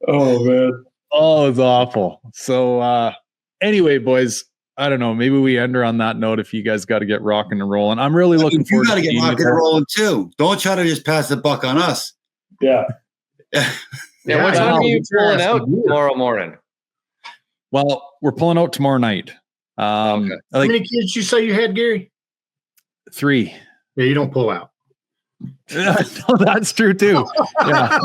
Oh, man. Oh, it's awful. So anyway, boys, I don't know. Maybe we end her on that note if you guys got to get rocking and rolling. I'm really looking forward to get rocking and rolling too. Don't try to just pass the buck on us. Yeah. Yeah, what time are you pulling out tomorrow morning? Well, we're pulling out tomorrow night. Okay. How many kids you say you had, Gary? 3. Yeah, you don't pull out. No, that's true too. Yeah.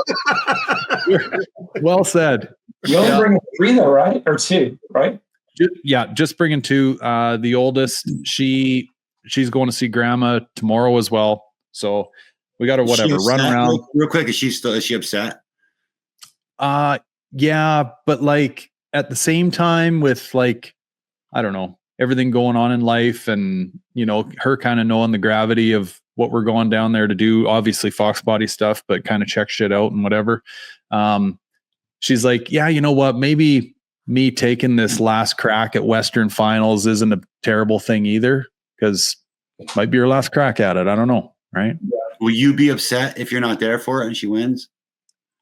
Well said. You only bring 3 though, right? Or 2, right? Just bringing 2. The oldest, she's going to see grandma tomorrow as well. So we got to run around real quick. Is she upset? Yeah, but like at the same time with like, I don't know, everything going on in life, and her kind of knowing the gravity of what we're going down there to do, obviously Foxbody stuff, but kind of check shit out and whatever. She's like, yeah, you know what? Maybe me taking this last crack at Western finals isn't a terrible thing either, because it might be her last crack at it. I don't know. Right. Will you be upset if you're not there for it and she wins?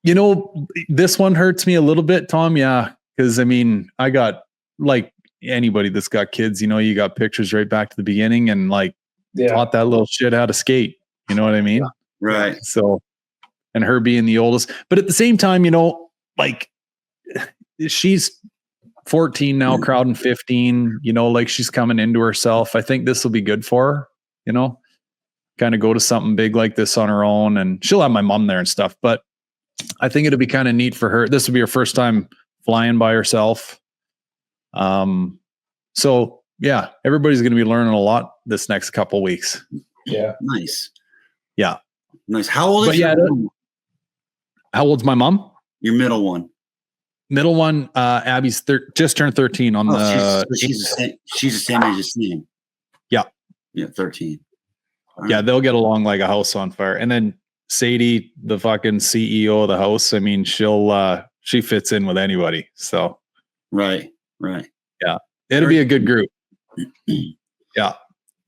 You know, this one hurts me a little bit, Tom. Yeah. Cause I mean, I got like anybody that's got kids, you know, you got pictures right back to the beginning and like taught that little shit how to skate. You know what I mean? Yeah. Right. So, and her being the oldest, but at the same time, you know, like she's 14 now, crowding 15, you know, like she's coming into herself. I think this will be good for her, you know, kind of go to something big like this on her own, and she'll have my mom there and stuff, but I think it'll be kind of neat for her. This will be her first time flying by herself. So yeah, everybody's going to be learning a lot this next couple weeks. Yeah. Nice. Yeah. Nice. How old is how old's my mom? your middle one? Middle one, Abby's just turned 13 on she's the same age as Sam. Yeah. Yeah, 13. Yeah, they'll get along like a house on fire. And then Sadie, the fucking CEO of the house, I mean, she fits in with anybody. So Right. yeah, it'll be a good group. Yeah.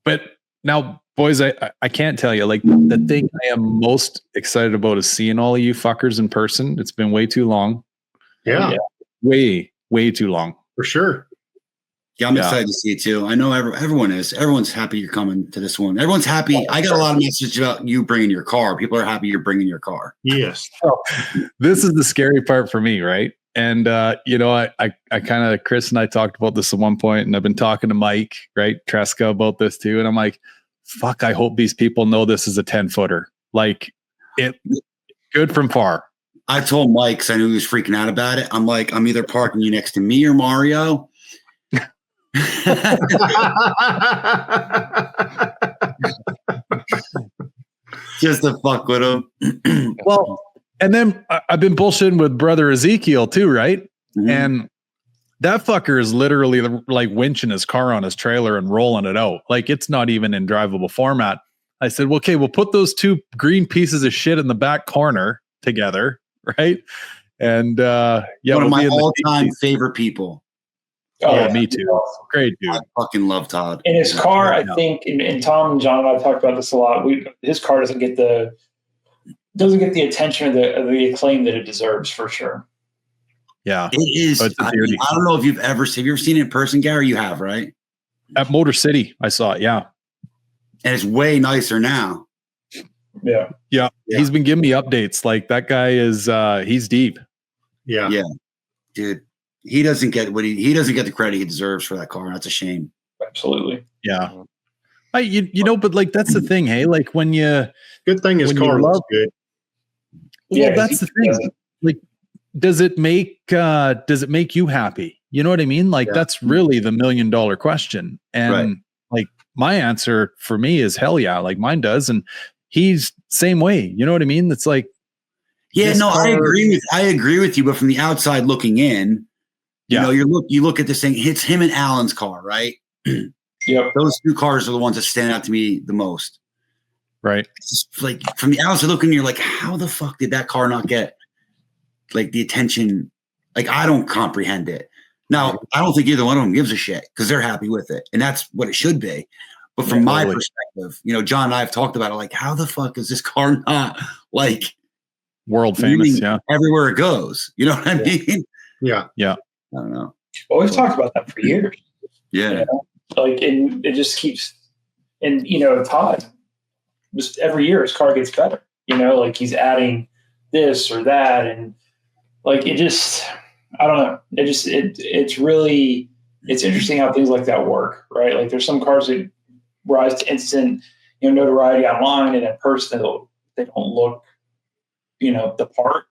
But now, boys, I can't tell you, like, the thing I am most excited about is seeing all of you fuckers in person. It's been way too long. Yeah, Way too long. for sure. Yeah, I'm excited to see it too. I know everyone is. Everyone's happy you're coming to this one. Everyone's happy. I got a lot of messages about you bringing your car. People are happy you're bringing your car. Yes. This is the scary part for me, right? And you know, I kind of, Chris and I talked about this at one point, and I've been talking to Mike, right, Tresca, about this too. And I'm like, fuck, I hope these people know this is a 10-footer. Like, it good from far. I told Mike, because I knew he was freaking out about it. I'm like, I'm either parking you next to me or Mario. Just to fuck with him. Well, and then I've been bullshitting with brother Ezekiel too, right? Mhm. And that fucker is literally like winching his car on his trailer and rolling it out. Like, it's not even in drivable format. I said, well, okay, we'll put those two green pieces of shit in the back corner together, right? And yeah, One of my we'll all-time favorite people. Oh, yeah, me too. Great dude. I fucking love Todd. In his car, I think, and Tom and John and I talked about this a lot. His car doesn't get the attention or the acclaim that it deserves, for sure. Yeah, it is. I don't know if you've ever seen it in person, Gary. You have, right? At Motor City, I saw it. Yeah, and it's way nicer now. Yeah. He's been giving me updates. Like, that guy is, he's deep. Yeah, dude. He doesn't get he doesn't get the credit he deserves for that car. And that's a shame. Absolutely. Yeah. You know, but like, that's the thing. Hey, like, when you, good thing his car looks good. Well, that's the thing. Like, does it make you happy? You know what I mean? Like, that's really the $1 million question. And like, my answer for me is hell yeah. Like, mine does. And he's same way. You know what I mean? It's like, yeah, no, I agree with you. But from the outside looking in, you know, you look at this thing, it's him and Alan's car, right? Yep. Those two cars are the ones that stand out to me the most. Right. It's just like, from the outside looking, you're like, how the fuck did that car not get like the attention? Like, I don't comprehend it. Now, I don't think either one of them gives a shit because they're happy with it. And that's what it should be. But from my perspective, you know, John and I have talked about it. Like, how the fuck is this car not like world famous? Yeah. Everywhere it goes. You know what I mean? Yeah. I don't know. Well, we've talked about that for years. Yeah. You know? Like, and it just keeps, and, you know, Todd, just every year his car gets better. You know, like, he's adding this or that. And like, it just, I don't know. It just, it's really, it's interesting how things like that work, right? Like, there's some cars that rise to instant, you know, notoriety online, and in person they don't look, you know, the part.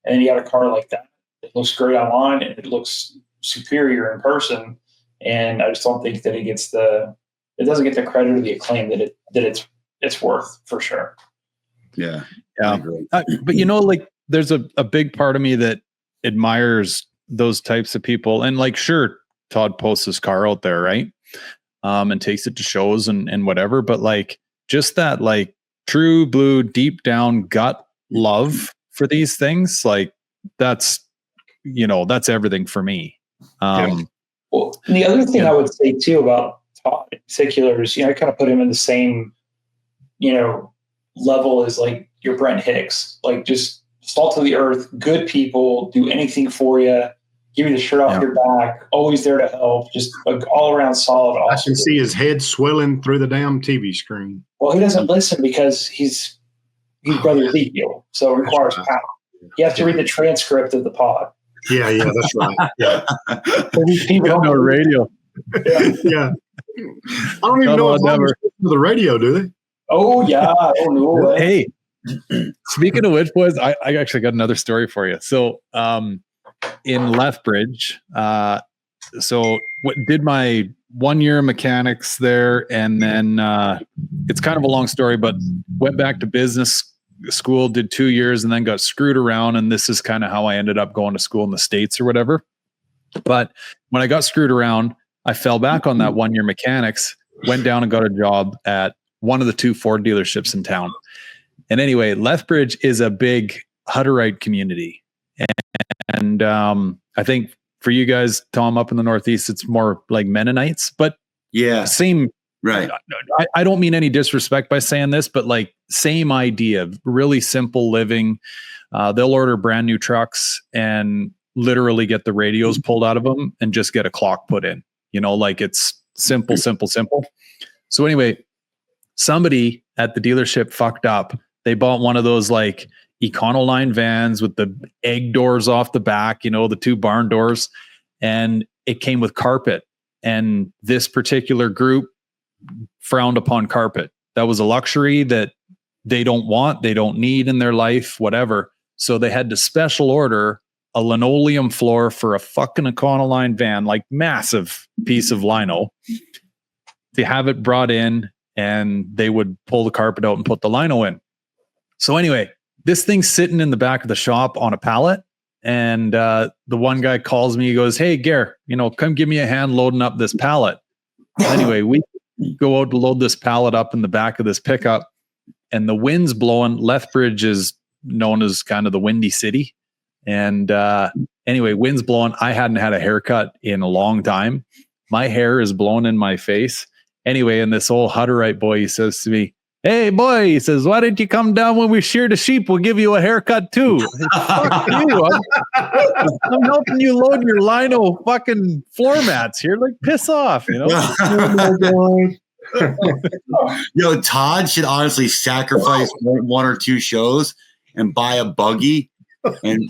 And then you got a car like that. It looks great online and it looks superior in person. And I just don't think that it doesn't get the credit or the acclaim that it's worth, for sure. Yeah. But you know, like, there's a big part of me that admires those types of people. And like, sure, Todd posts his car out there, right? And takes it to shows and whatever. But like, just that, like, true blue, deep down gut love for these things, like, that's, you know, that's everything for me. Well, and the other thing I would say too about Todd in particular is, you know, I kind of put him in the same, you know, level as like your Brent Hicks, like, just salt of the earth, good people, do anything for you, give you the shirt off your back, always there to help, just all around solid. I can see his head swelling through the damn TV screen. Well, he doesn't listen because he's Brother Ezekiel, so it requires power. You have to read the transcript of the pod. Yeah, that's right. Yeah. People on the radio. Yeah. I don't even know if I'm listening to the radio, do they? Oh, yeah. I don't know. Hey, speaking of which, boys, I actually got another story for you. So in Lethbridge, did my 1 year of mechanics there, and then it's kind of a long story, but went back to business school, did 2 years, and then got screwed around. And this is kind of how I ended up going to school in the States or whatever. But when I got screwed around, I fell back on that 1 year mechanics, went down and got a job at one of the 2 Ford dealerships in town. And anyway, Lethbridge is a big Hutterite community. And I think for you guys, Tom, up in the Northeast, it's more like Mennonites, but same. Right. I don't mean any disrespect by saying this, but like same idea, really simple living. They'll order brand new trucks and literally get the radios pulled out of them and just get a clock put in, like it's simple. So anyway, somebody at the dealership fucked up. They bought one of those like Econoline vans with the egg doors off the back, the 2 barn doors, and it came with carpet. And this particular group frowned upon carpet. That was a luxury that they don't want, they don't need in their life, whatever. So they had to special order a linoleum floor for a fucking Econoline van, like massive piece of lino. They have it brought in and they would pull the carpet out and put the lino in. So anyway, this thing's sitting in the back of the shop on a pallet. And the one guy calls me, he goes, "Hey, Gare, come give me a hand loading up this pallet." Anyway, we go out to load this pallet up in the back of this pickup, and the wind's blowing. Lethbridge is known as kind of the windy city. And anyway, wind's blowing. I hadn't had a haircut in a long time. My hair is blowing in my face. Anyway, and this old Hutterite boy, he says to me, "Hey, boy," he says, "why didn't you come down when we shear the sheep? We'll give you a haircut too." Fuck you. I'm helping you load your lino fucking floor mats here. Like, piss off, Todd should honestly sacrifice 1 or 2 shows and buy a buggy and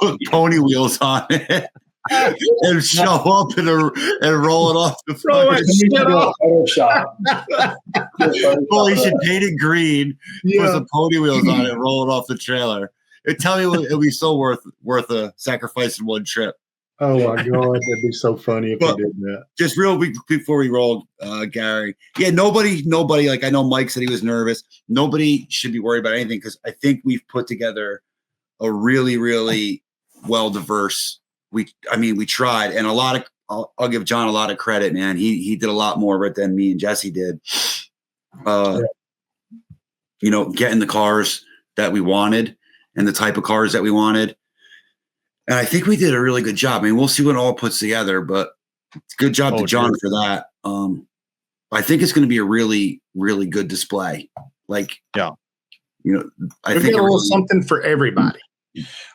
put pony wheels on it and show up and roll it off the shop. Well, he should paint it green, put some pony wheels on it, and roll it off the trailer. Tell me it'd be so worth a sacrifice in one trip. Oh my God, that'd be so funny if we did that. Just real quick before we roll, Gary. Yeah, nobody. Like I know Mike said he was nervous. Nobody should be worried about anything because I think we've put together a really, really well diverse. We tried, and I'll give John a lot of credit, man. He did a lot more of it than me and Jesse did. Getting the cars that we wanted and the type of cars that we wanted. And I think we did a really good job. I mean, we'll see what it all puts together, but good job to John for that. I think it's going to be a really, really good display. I think a little something for everybody.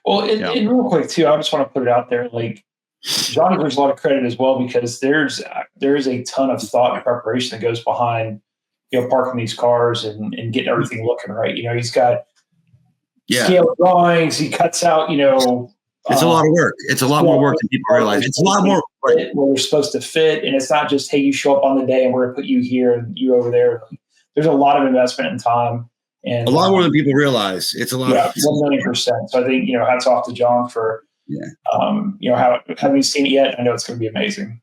Well, and real quick too, I just want to put it out there. Like, John deserves a lot of credit as well because there's a ton of thought and preparation that goes behind, parking these cars and getting everything looking right. He's got scale drawings. He cuts out, it's a lot of work. It's a lot more work than people realize. It's a lot more where they're supposed to fit, and it's not just, hey, you show up on the day and we're going to put you here and you over there. There's a lot of investment in time. And a lot more than people realize. It's a lot. 1,000,000%. So I think, hats off to John for, haven't seen it yet. I know it's going to be amazing.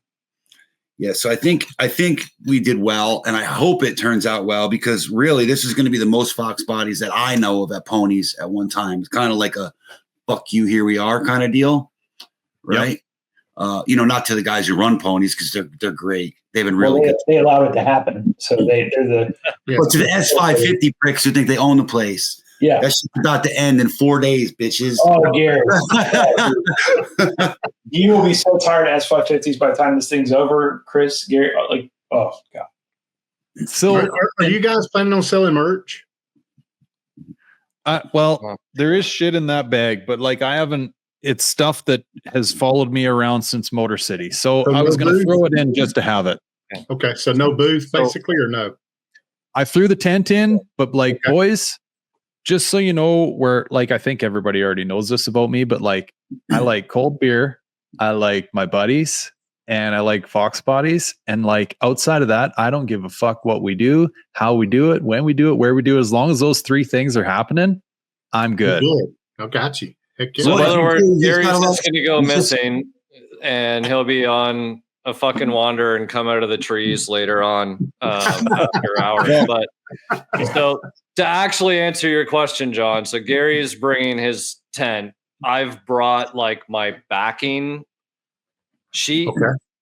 Yeah. So I think we did well, and I hope it turns out well because really this is going to be the most Foxbodies that I know of at Ponies at one time. It's kind of like a fuck you, here we are kind of deal. Right. Yep. Not to the guys who run Ponies because they're great. They've been really good. They allowed it to happen. So they're the but to the S550 pricks who think they own the place. Yeah. That's about to end in 4 days, bitches. Oh, Gary. You will be so tired of S550s by the time this thing's over, Chris. Gary, oh, God. So are you guys planning on selling merch? Well, there is shit in that bag, but like I haven't. It's stuff that has followed me around since Motor City, so I was going to throw it in just to have it. Okay, so no booth basically, or no? I threw the tent in, but like boys, just so you know, where like I think everybody already knows this about me, but like I like cold beer, I like my buddies, and I like Foxbodies, and like outside of that, I don't give a fuck what we do, how we do it, when we do it, where we do it. As long as those three things are happening, I'm good. I got you. Heck yeah. So in other words, Gary's just going to go missing, and he'll be on a fucking wander and come out of the trees later on after hours. But so to actually answer your question, John, so Gary is bringing his tent. I've brought like my backing sheet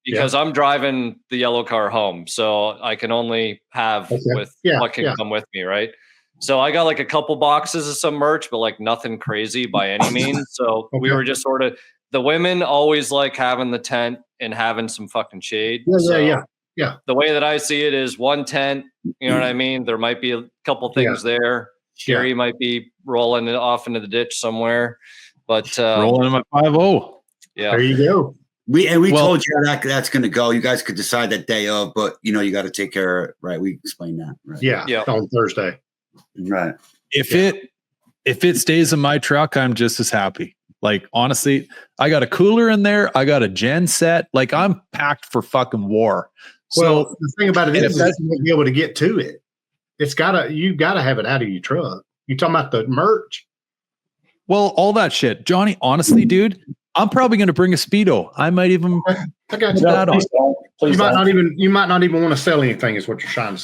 because I'm driving the yellow car home, so I can only have with what can come with me, right? So I got like a couple boxes of some merch, but like nothing crazy by any means. So we were just sort of, the women always like having the tent and having some fucking shade. Yeah. The way that I see it is one tent, you know what I mean? There might be a couple things there. Gary might be rolling it off into the ditch somewhere, but rolling in my 5.0. Yeah. There you go. We told you that's going to go. You guys could decide that day of, but you got to take care of it, right? We explained that, right? Yeah. On Thursday. Right. If it stays in my truck, I'm just as happy. Like honestly, I got a cooler in there. I got a gen set. Like I'm packed for fucking war. Well, So the thing about it is you won't be able to get to it. You gotta have it out of your truck. You talking about the merch? Well, all that shit, Johnny. Honestly, dude, I'm probably going to bring a Speedo. I might even. I got you. That on. You might not even want to sell anything. Is what you're trying to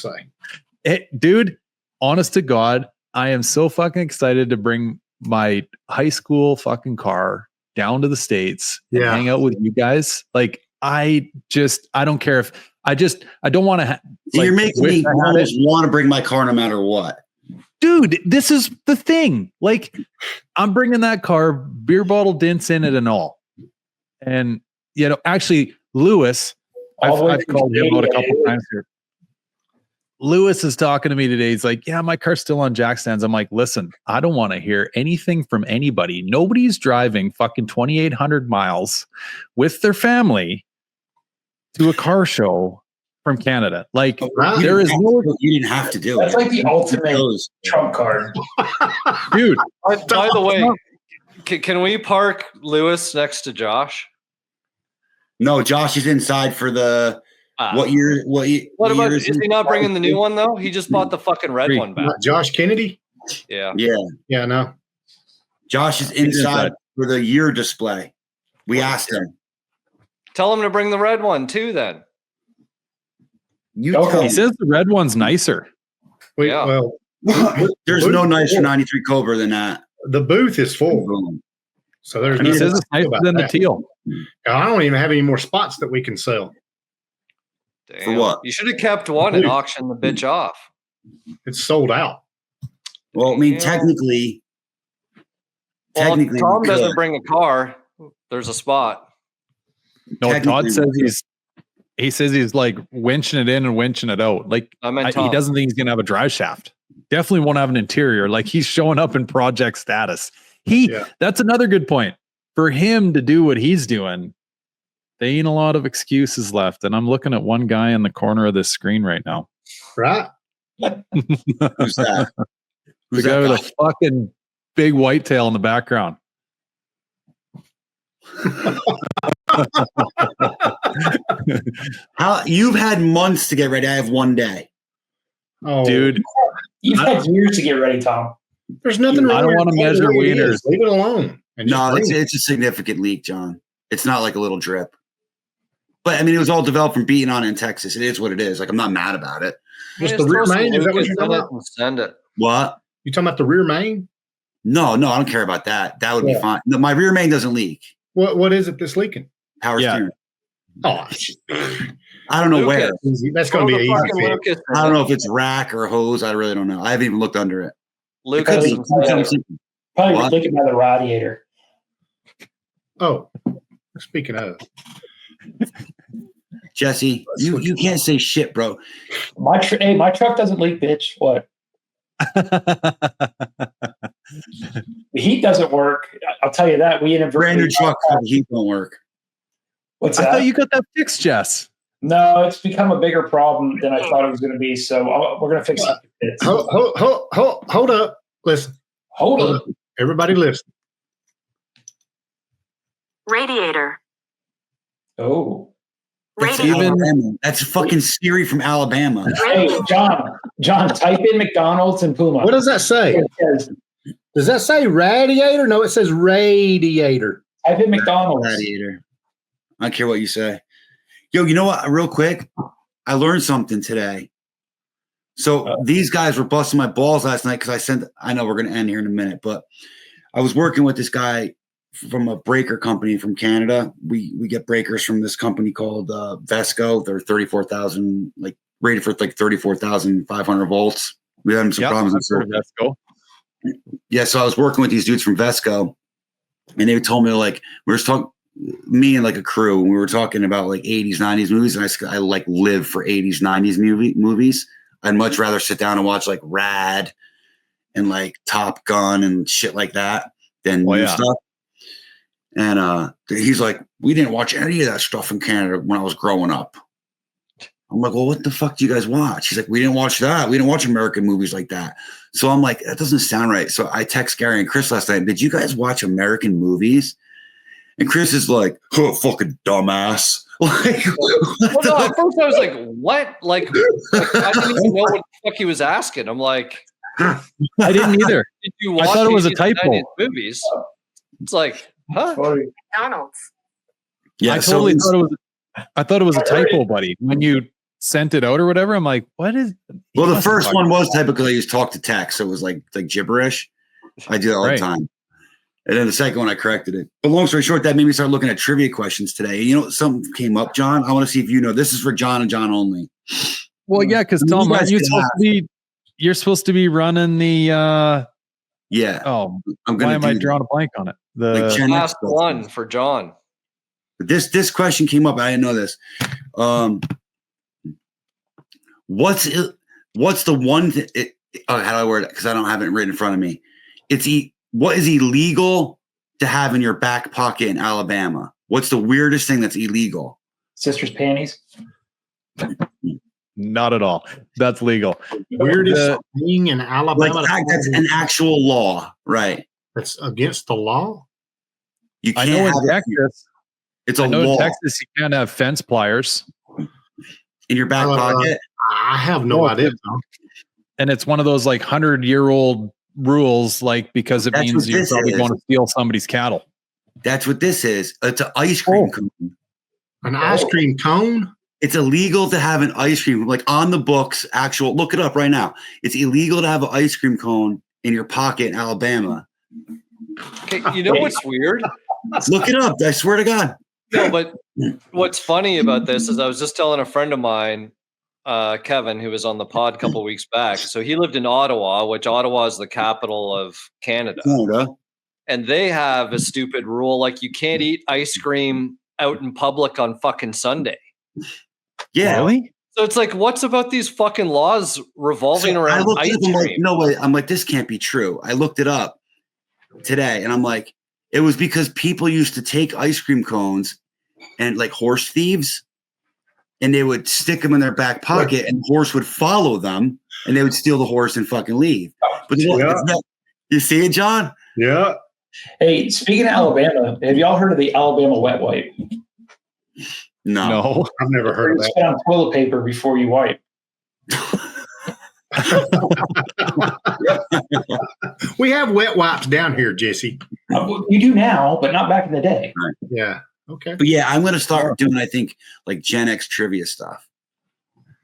say, dude. Honest to God, I am so fucking excited to bring my high school fucking car down to the States and hang out with you guys. Like, I don't care if I don't want to. You're making me almost want to bring my car no matter what. Dude, this is the thing. Like, I'm bringing that car, beer bottle dents in it and all. And, actually, Lewis, I've called him out a couple times here. Lewis is talking to me today. He's like, yeah, my car's still on jack stands. I'm like, listen, I don't want to hear anything from anybody. Nobody's driving fucking 2,800 miles with their family to a car show from Canada. Like, there is no. You didn't have to do That's it. like the ultimate trump card. Dude. By the way, can we park Lewis next to Josh? No, Josh is inside for the. What year? What about? Is he not bringing the new one though? He just bought the fucking red one back. Josh Kennedy. Yeah. No. Josh is inside for the year display. We asked him. Tell him to bring the red one too. Then he says the red one's nicer. Well, there's no nicer 93 Cobra than that. The booth is full, so there's. He says it's nicer than the teal. I don't even have any more spots that we can sell. Damn. For what? You should have kept one and auctioned the bitch off. It's sold out. Well, I mean, technically, if Tom doesn't bring a car, there's a spot. No, Todd says he's like winching it in and winching it out. Like he doesn't think he's gonna have a drive shaft. Definitely won't have an interior. Like he's showing up in project status. That's another good point for him to do what he's doing. There ain't a lot of excuses left. And I'm looking at one guy in the corner of this screen right now. Right. Who's that? The guy with a fucking big whitetail in the background. How you've had months to get ready. I have one day. Oh, dude. You've had years to get ready, Tom. There's nothing wrong. I don't want to measure wieners. Leave it alone. No, it's a significant leak, John. It's not like a little drip. But I mean, it was all developed from being on in Texas. It is what it is. Like, I'm not mad about it. Just the rear main? Is that what you're talking about? Send it. What? You talking about the rear main? No, I don't care about that. That would be fine. No, my rear main doesn't leak. What is it that's leaking? Power steering. Oh, I don't know where. That's going to be easy. I don't know if it's rack or hose. I really don't know. I haven't even looked under it. Probably looking at the radiator. Oh, speaking of. Jesse, you can't say shit, bro. My truck doesn't leak, bitch. What? The heat doesn't work. I'll tell you that. We Brand inadvertently new truck, the heat don't work. What's I that? thought you got that fixed, Jess. No, it's become a bigger problem than I thought it was going to be. So we're going to fix it. Hold up. Listen. Hold up. Everybody listen. Radiator. Oh. That's Radiator. Alabama. That's fucking Siri from Alabama. Hey, John, type in McDonald's and Puma. What does that say? It says, Does that say radiator? No, it says radiator. type in McDonald's. Radiator. I don't care what you say. Yo, you know what? Real quick, I learned something today. So these guys were busting my balls last night because I know we're going to end here in a minute, but I was working with this guy from a breaker company from Canada. We get breakers from this company called Vesco. They're 34,000, like rated for like 34,500 volts. We had some problems. Vesco. Yeah, so I was working with these dudes from Vesco, and they told me like we were talking. Me and like a crew, and we were talking about like 80s, 90s movies, and I like live for 80s, 90s movies. I'd much rather sit down and watch like Rad and like Top Gun and shit like that than new stuff. And he's like, we didn't watch any of that stuff in Canada when I was growing up. I'm like, well, what the fuck do you guys watch? He's like, we didn't watch that. We didn't watch American movies like that. So I'm like, that doesn't sound right. So I text Gary and Chris last night. Did you guys watch American movies? And Chris is like, oh, fucking dumbass. Like, well, no, at first I was like, what? Like I didn't even know what the fuck he was asking. I'm like, I didn't either. Did you watch I thought it was a 80s, typo. 90s movies? It's like, huh? McDonald's. yeah, I totally thought it was a typo, buddy. When you sent it out or whatever, I'm like, what is? Well, the first one was typical. Because I used talk to text, so it was like gibberish. I do that all the time. And then the second one, I corrected it. But long story short, that made me start looking at trivia questions today. You know, something came up, John. I want to see if you know. This is for John and John only. Well, yeah, because Tom, aren't you you're supposed to be running the yeah. Oh, I'm gonna. Why am I drawing a blank on it? The last one for John. This question came up. I didn't know this. What's the one? How do I word it? Because I don't have it written in front of me. What is illegal to have in your back pocket in Alabama? What's the weirdest thing that's illegal? Sister's panties. Not at all. That's legal. Weirdest thing in Alabama. Like that's an actual law, right? That's against the law. You can't I know have in Texas. It's a I know law in Texas you can't have fence pliers in your back pocket. I have no idea. And it's one of those like 100-year-old rules, like because it means you're probably going to steal somebody's cattle. That's what this is. It's an ice cream cone. An ice cream cone? It's illegal to have an ice cream, like on the books, look it up right now. It's illegal to have an ice cream cone in your pocket in Alabama. Okay, you know what's weird? Look it up. I swear to God. No, but what's funny about this is I was just telling a friend of mine, Kevin, who was on the pod a couple weeks back. So he lived in Ottawa, which Ottawa is the capital of Canada. And they have a stupid rule, like you can't eat ice cream out in public on fucking Sunday. Yeah. Really? So it's like, what's about these fucking laws revolving around ice cream? Like, no way. I'm like, this can't be true. I looked it up today and I'm like, it was because people used to take ice cream cones and like horse thieves, and they would stick them in their back pocket and the horse would follow them and they would steal the horse and fucking leave. But you see it, John? Yeah. Hey, speaking of Alabama, have y'all heard of the Alabama wet wipe? No. I've never heard of that. Spit on toilet paper before you wipe. We have wet wipes down here, Jesse. You do now, but not back in the day. Right. Yeah. Okay. But yeah, I'm going to start doing, I think, like Gen X trivia stuff.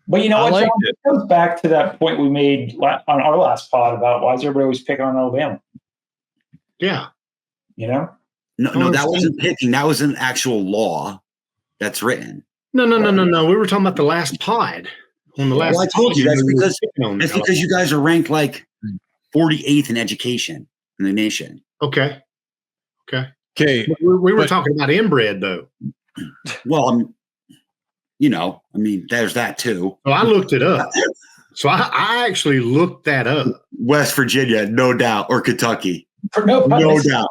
But you know what, John? it goes back to that point we made on our last pod about why is everybody always picking on Alabama? Yeah. You know? No, that wasn't picking. That was an actual law that's written. No. We were talking about the last pod. On the last, well, I told you that's because you guys are ranked like 48th in education in the nation. Okay. Okay. We were talking about inbred though. Well, there's that too. Well, I looked it up. So I actually looked that up. West Virginia, no doubt, or Kentucky. No doubt.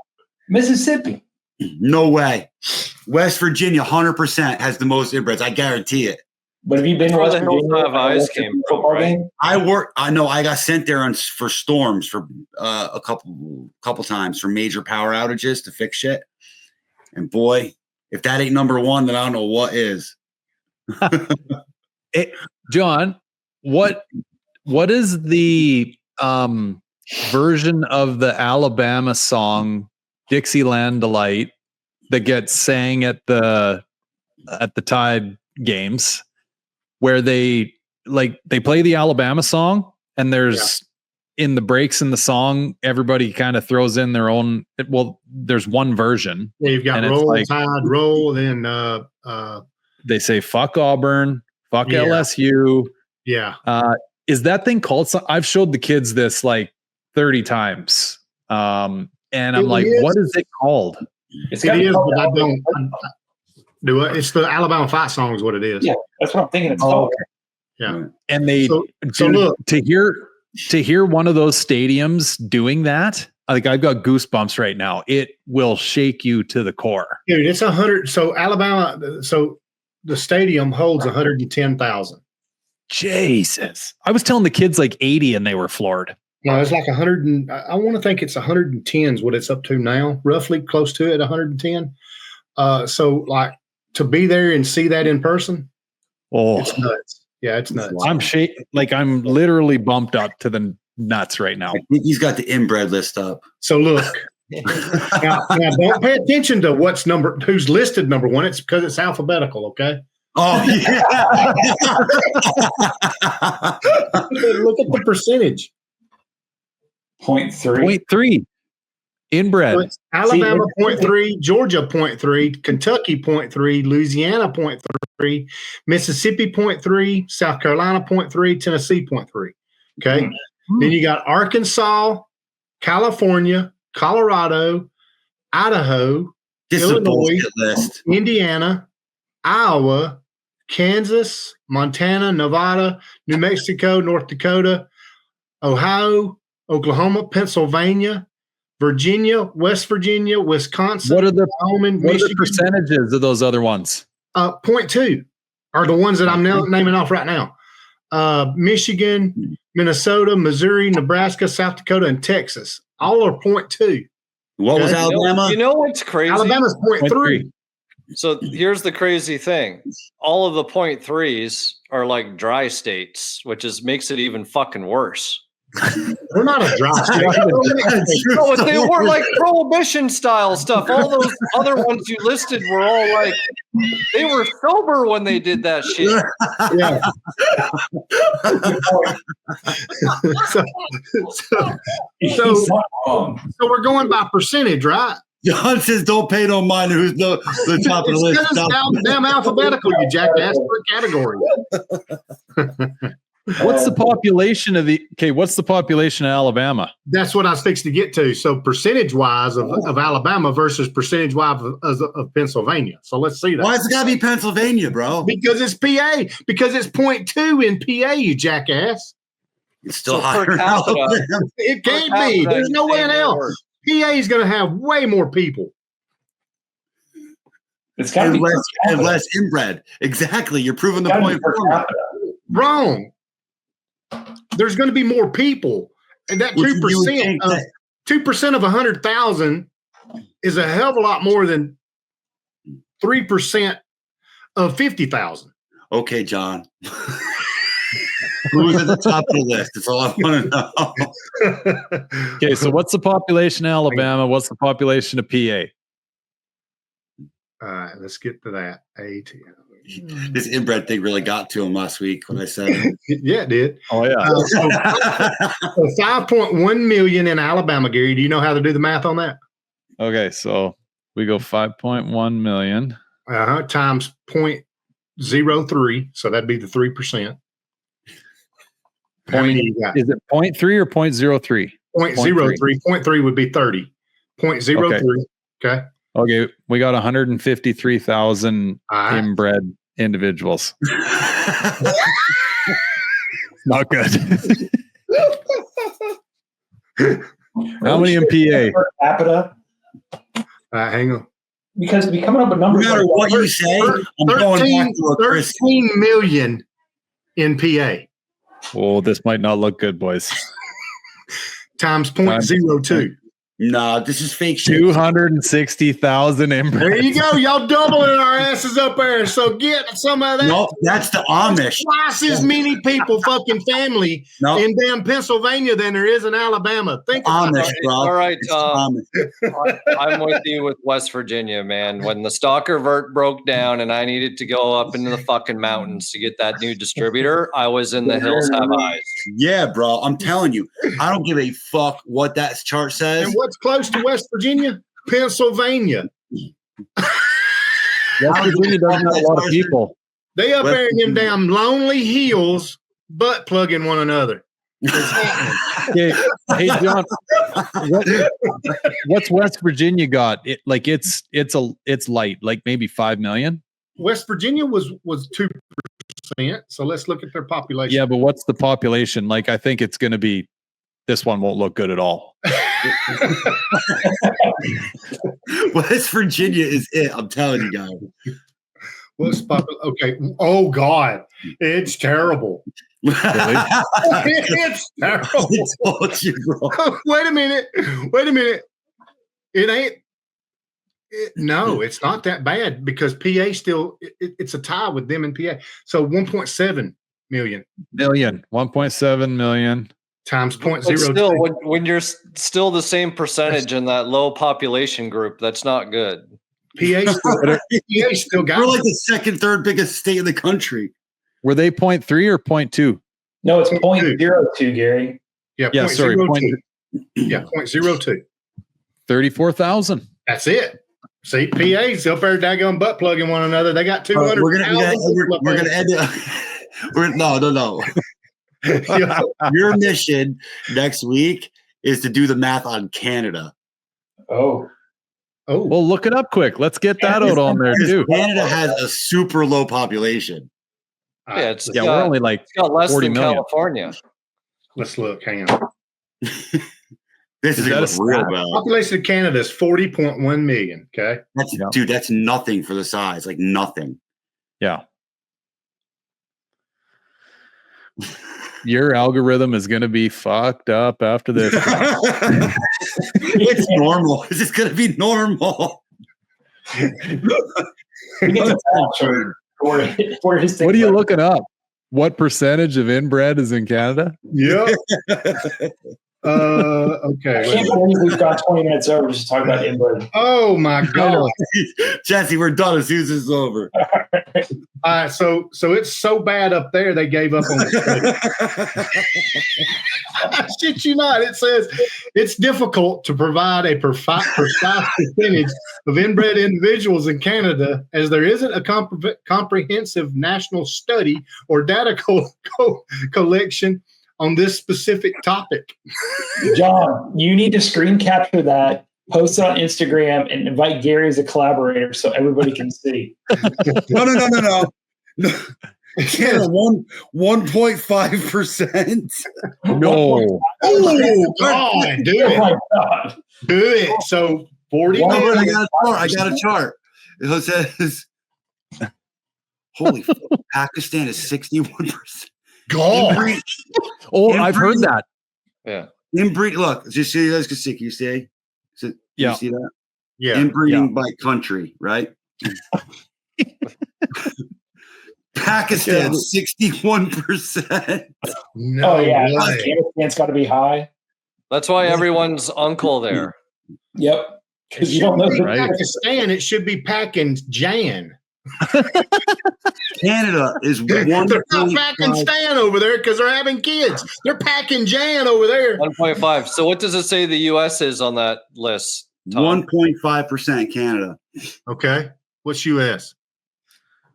Mississippi. No way. West Virginia, 100% has the most inbreds. I guarantee it. But have you been to Where West the Hills Virginia? Have Eyes came from, right? I know I got sent there for storms for a couple times for major power outages to fix shit. And boy, if that ain't number one, then I don't know what is. John, what is the version of the Alabama song Dixieland Delight that gets sang at the Tide games, where they play the Alabama song, and there's in the breaks in the song, everybody kind of throws in their own. Well, there's one version. Yeah, you've got Roll, Tide, Roll, then they say fuck Auburn, fuck LSU. Yeah. Is that thing called? I've showed the kids this like 30 times. And I'm like, what is it called? It is, but I don't do it. It's the Alabama Fight Song is what it is. Yeah, that's what I'm thinking it's called. Okay. Yeah. And they so look, to hear one of those stadiums doing that, like I've got goosebumps right now. It will shake you to the core. Dude, it's 100. So Alabama, so the stadium holds 110,000. Jesus. I was telling the kids like 80 and they were floored. No, it's like 100. And I want to think it's 110 is what it's up to now, roughly close to it, 110. So like to be there and see that in person, it's nuts. Yeah, it's nuts. I'm literally bumped up to the nuts right now. I think he's got the inbred list up. So look, now don't pay attention to who's listed number one. It's because it's alphabetical. Okay. Oh yeah. Look at the percentage. 0.3 inbred. So Alabama 0.3, Georgia 0.3, Kentucky 0.3, Louisiana 0.3, Mississippi 0.3, South Carolina 0.3, Tennessee 0.3. Okay. Then you got Arkansas, California, Colorado, Idaho, Illinois, Indiana, Iowa, Kansas, Montana, Nevada, New Mexico, North Dakota, Ohio, Oklahoma, Pennsylvania, Virginia, West Virginia, Wisconsin. What are the Michigan. Percentages of those other ones? 0.2 are the ones that I'm naming off right now. Michigan, Minnesota, Missouri, Nebraska, South Dakota, and Texas. All are 0.2. What was Alabama? You know what's crazy? Alabama's 0.3. So here's the crazy thing. All of the 0.3s are like dry states, which makes it even fucking worse. We're not a dry state. No, they were like prohibition style stuff. All those other ones you listed were all like, they were sober when they did that shit. Yeah. So we're going by percentage, right? John says, "Don't pay no mind who's the top of the list." It's damn alphabetical, you jackass. Per category. What's the population of what's the population of Alabama? That's what I was fixing to get to. So percentage-wise of Alabama versus percentage-wise of Pennsylvania. So let's see that. Why has it got to be Pennsylvania, bro? Because it's PA. Because it's 0.2 in PA, you jackass. It's still higher in Alabama. It can't be. There's no way in hell. PA is going to have way more people. It's got to be less inbred. Exactly. You're proving the point. Wrong. There's going to be more people, and that 2% of 100,000 is a hell of a lot more than 3% of 50,000. Okay, John. Who's at the top of the list? That's all I want to know. Okay, so what's the population of Alabama? What's the population of PA? All right, let's get to that. This inbred thing really got to him last week when I said it. Yeah, it did. Oh, yeah. So 5.1 million in Alabama, Gary. Do you know how to do the math on that? Okay, so we go 5.1 million. Times 0.03. So that'd be the 3%. How many you got? Is it 0.3 or 0.03? 0.03. 0.3 would be 30. 0.03. Okay, we got 153,000 inbred individuals. Not good. How many in PA? Per capita? Hang on. Because we coming up with No numbers. matter what you say, I'm going back to a Chris. 13 million in PA Oh, this might not look good, boys. times 0.02. Nah, this is fake shit. 260,000 inbred. There you go. Y'all doubling our asses up there. So get some of that. Nope, that's the Amish. Twice as many people, fucking family, Nope. in damn Pennsylvania than there is in Alabama. Think about Amish, it. bro. All right, It's Amish. I'm with you with West Virginia, man. When the stalker vert broke down and I needed to go up into the fucking mountains to get that new distributor, I was in the hills have eyes. Yeah, bro. I'm telling you, I don't give a fuck what that chart says. And what's close to West Virginia? Pennsylvania. West Virginia doesn't have a lot of people. They up there in them damn lonely hills, butt plugging one another. Hey, John, what's West Virginia got? It's light, like maybe 5 million. West Virginia was 2%. So let's look at their population. Yeah, but what's the population? Like, I think it's going to be. This one won't look good at all. West Virginia is it. I'm telling you guys. What's okay. Oh God, it's terrible. It's terrible. I told you, bro. Wait a minute. It ain't. No, it's not that bad because PA still. It's a tie with them in PA. So 1.7 million. 1.7 million. Times But 0.02. still, when you're still the same percentage in that low population group, that's not good. PA still got. We're like the second, third biggest state in the country. Were they 0.3 or 0.2? No, it's 0.02, Gary. Yeah, sorry. 0.02. Yeah, 0.02. 34,000. That's it. See, PA's up there daggone butt plugging one another. They got 200. We're gonna end it. No. Your mission next week is to do the math on Canada. Oh. Well, look it up quick. Let's get that out on there too. Canada has a super low population. Yeah, it's Yeah, we're only like it's got less 40 than million. California. Let's look. Hang on. This is that a a real stat? bad. Population of Canada is 40.1 million. Okay. Dude, that's nothing for the size. Like nothing. Yeah. Your algorithm is going to be fucked up after this. It's normal. It's just gonna be normal. What are you looking up? What percentage of inbred is in Canada? Yep. Okay. I can't believe we've got 20 minutes over just to talk about inbred. Oh my God. Jesse, we're done as soon as this is over. All right. So it's so bad up there they gave up on the study. Shit you not. It says it's difficult to provide a precise percentage of inbred individuals in Canada as there isn't a comprehensive national study or data collection on this specific topic. John, you need to screen capture that, post it on Instagram, and invite Gary as a collaborator so everybody can see. No. Yeah, 1.5%. No. Oh God, do Oh it. my God. Do it. So 40 I million. got a chart. It says, holy fuck, Pakistan is 61%. God. Oh, I've heard that. Yeah. Inbreed, look, just so you guys can see. Can you see? Yeah. You see that? Yeah. Inbreeding by country, right? Pakistan, 61%. No Oh, yeah. way. Afghanistan's got to be high. That's why everyone's uncle there. Yep. Because you don't know the Right. Pakistan, it should be packing Jan. Canada is They're not packing 1.5. Stan over there because they're having kids. They're packing Jan over there. 1.5. So what does it say the U.S. is on that list? Tom? 1.5% Canada. Okay. What's US?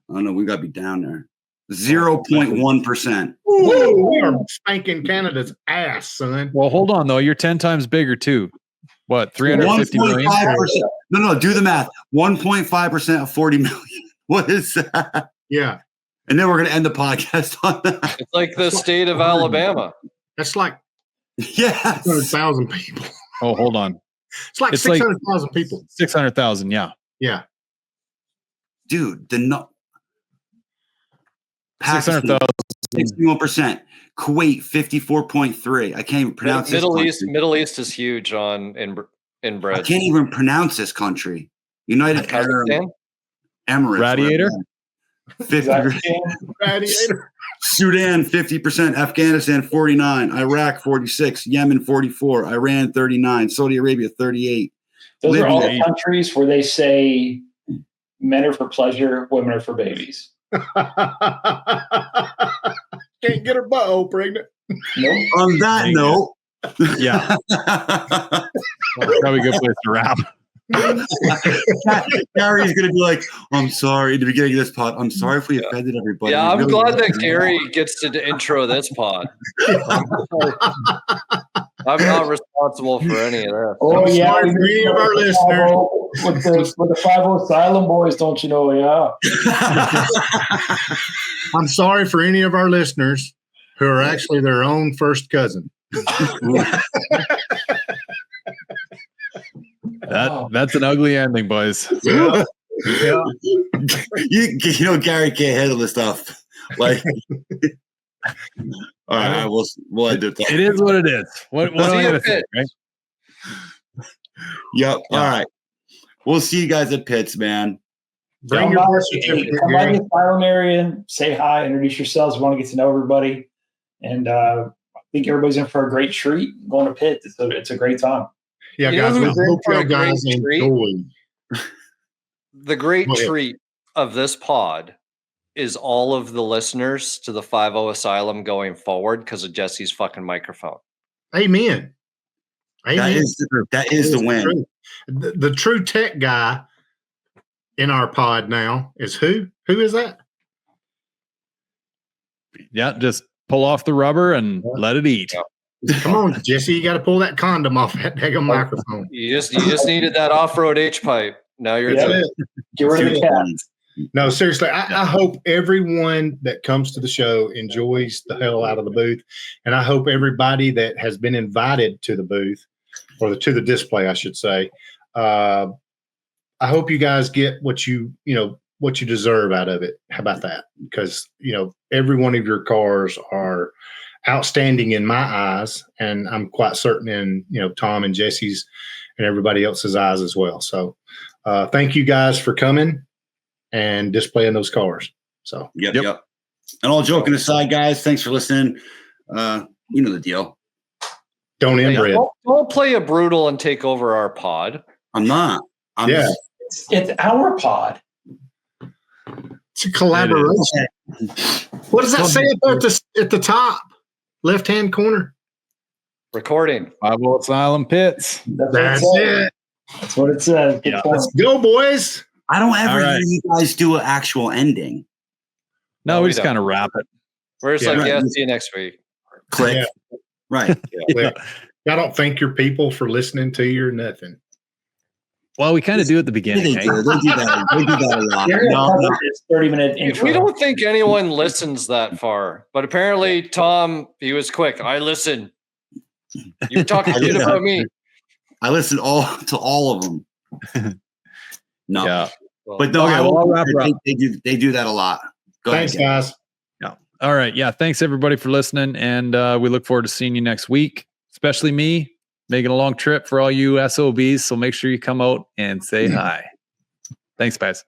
Oh no, we gotta be down there. 0.1%. Woo, we are spanking Canada's ass, son. Well, hold on though. You're 10 times bigger too. What? 350 million? 1.5%. No, do the math. 1.5% of 40 million. What is that? Yeah. And then we're going to end the podcast on that. It's like the state of Alabama. That's like Yes. 600,000 people. Oh, hold on. It's like 600,000 people. 600,000. Yeah. Yeah. Dude, 600,000. 61%. Kuwait 54.3. I can't even pronounce Middle this East. country. Middle East is huge on I inbred. can't even pronounce this country. United Arab Kazakhstan? Emirates. Radiator? 50. Radiator. Sudan 50%, Afghanistan 49, Iraq 46, Yemen 44, Iran 39, Saudi Arabia 38. Those are all Libya. the countries where they say men are for pleasure, women are for babies. Can't get her butthole pregnant. Nope. On that Dang note, Yeah. Probably a good place to wrap. Gary's gonna be like, "I'm sorry." At the beginning of this pod, I'm sorry if we offended everybody. Yeah, We I'm really glad love that you. Gary gets to intro this pod. I'm not responsible for any of that. Oh, I'm yeah. sorry for any of our listeners. With the 50 Asylum boys, don't you know? Yeah. I'm sorry for any of our listeners who are actually their own first cousin. That's an ugly ending, boys. Yeah. you know, Gary can't handle this stuff. Like, all right, we'll end it. It is what it is. What See am I you going to at say, right? Yep. Yeah. All right. We'll see you guys at Pitts, man. Bring Come your by, birth certificate, come by Gary. the asylum area, say hi, introduce yourselves. We want to get to know everybody. And I think everybody's in for a great treat going to Pitt. It's a great time. Yeah, You know guys, we who's in hope for you a guys great treat? enjoy. The great Go ahead. treat of this pod is all of the listeners to the 50 Asylum going forward because of Jesse's fucking microphone. Amen. That is the win. truth. The true tech guy in our pod now is who? Who is that? Yeah, just pull off the rubber and let it eat. Come on, Jesse, you got to pull that condom off that daggone microphone. You just needed that off-road H-pipe. Now you're Yeah. good. Get rid of the cat. No, seriously, I hope everyone that comes to the show enjoys the hell out of the booth. And I hope everybody that has been invited to the booth or to the display, I should say, I hope you guys get what you deserve out of it. How about that? Because, every one of your cars are outstanding in my eyes, and I'm quite certain in, Tom and Jesse's and everybody else's eyes as well. So thank you guys for coming and displaying those cars. So Yep. And all joking aside, guys, thanks for listening. You know the deal. don't inbred. Don't play a brutal and take over our pod. I'm not. Yeah. It's our pod. It's a collaboration. What does that say up there at the top left-hand corner? Recording. 50 Asylum Pits. That's it. That's what it says. Get Yeah. going. Let's go, boys. I don't ever All right. hear you guys do an actual ending. No, No, we we just don't. kind of wrap it. We're just Yeah. like, yeah, see you next week. Click. Yeah. Right. Yeah. I don't thank your people for listening to you or nothing. Well, we kind of do at the Yeah, beginning. they hey? do. They do that. They do that a lot. Gary No, covered this 30-minute intro. We don't think anyone listens that far, but apparently Tom, he was quick. I listen. You were talking shit about me. I listen to all of them. No, Yeah. but no, Okay, I well, I'll will- wrap her up. they do that a lot. Go Thanks, ahead. guys. All right. Yeah. Thanks everybody for listening. And we look forward to seeing you next week, especially me making a long trip for all you SOBs. So make sure you come out and say hi. Thanks, guys.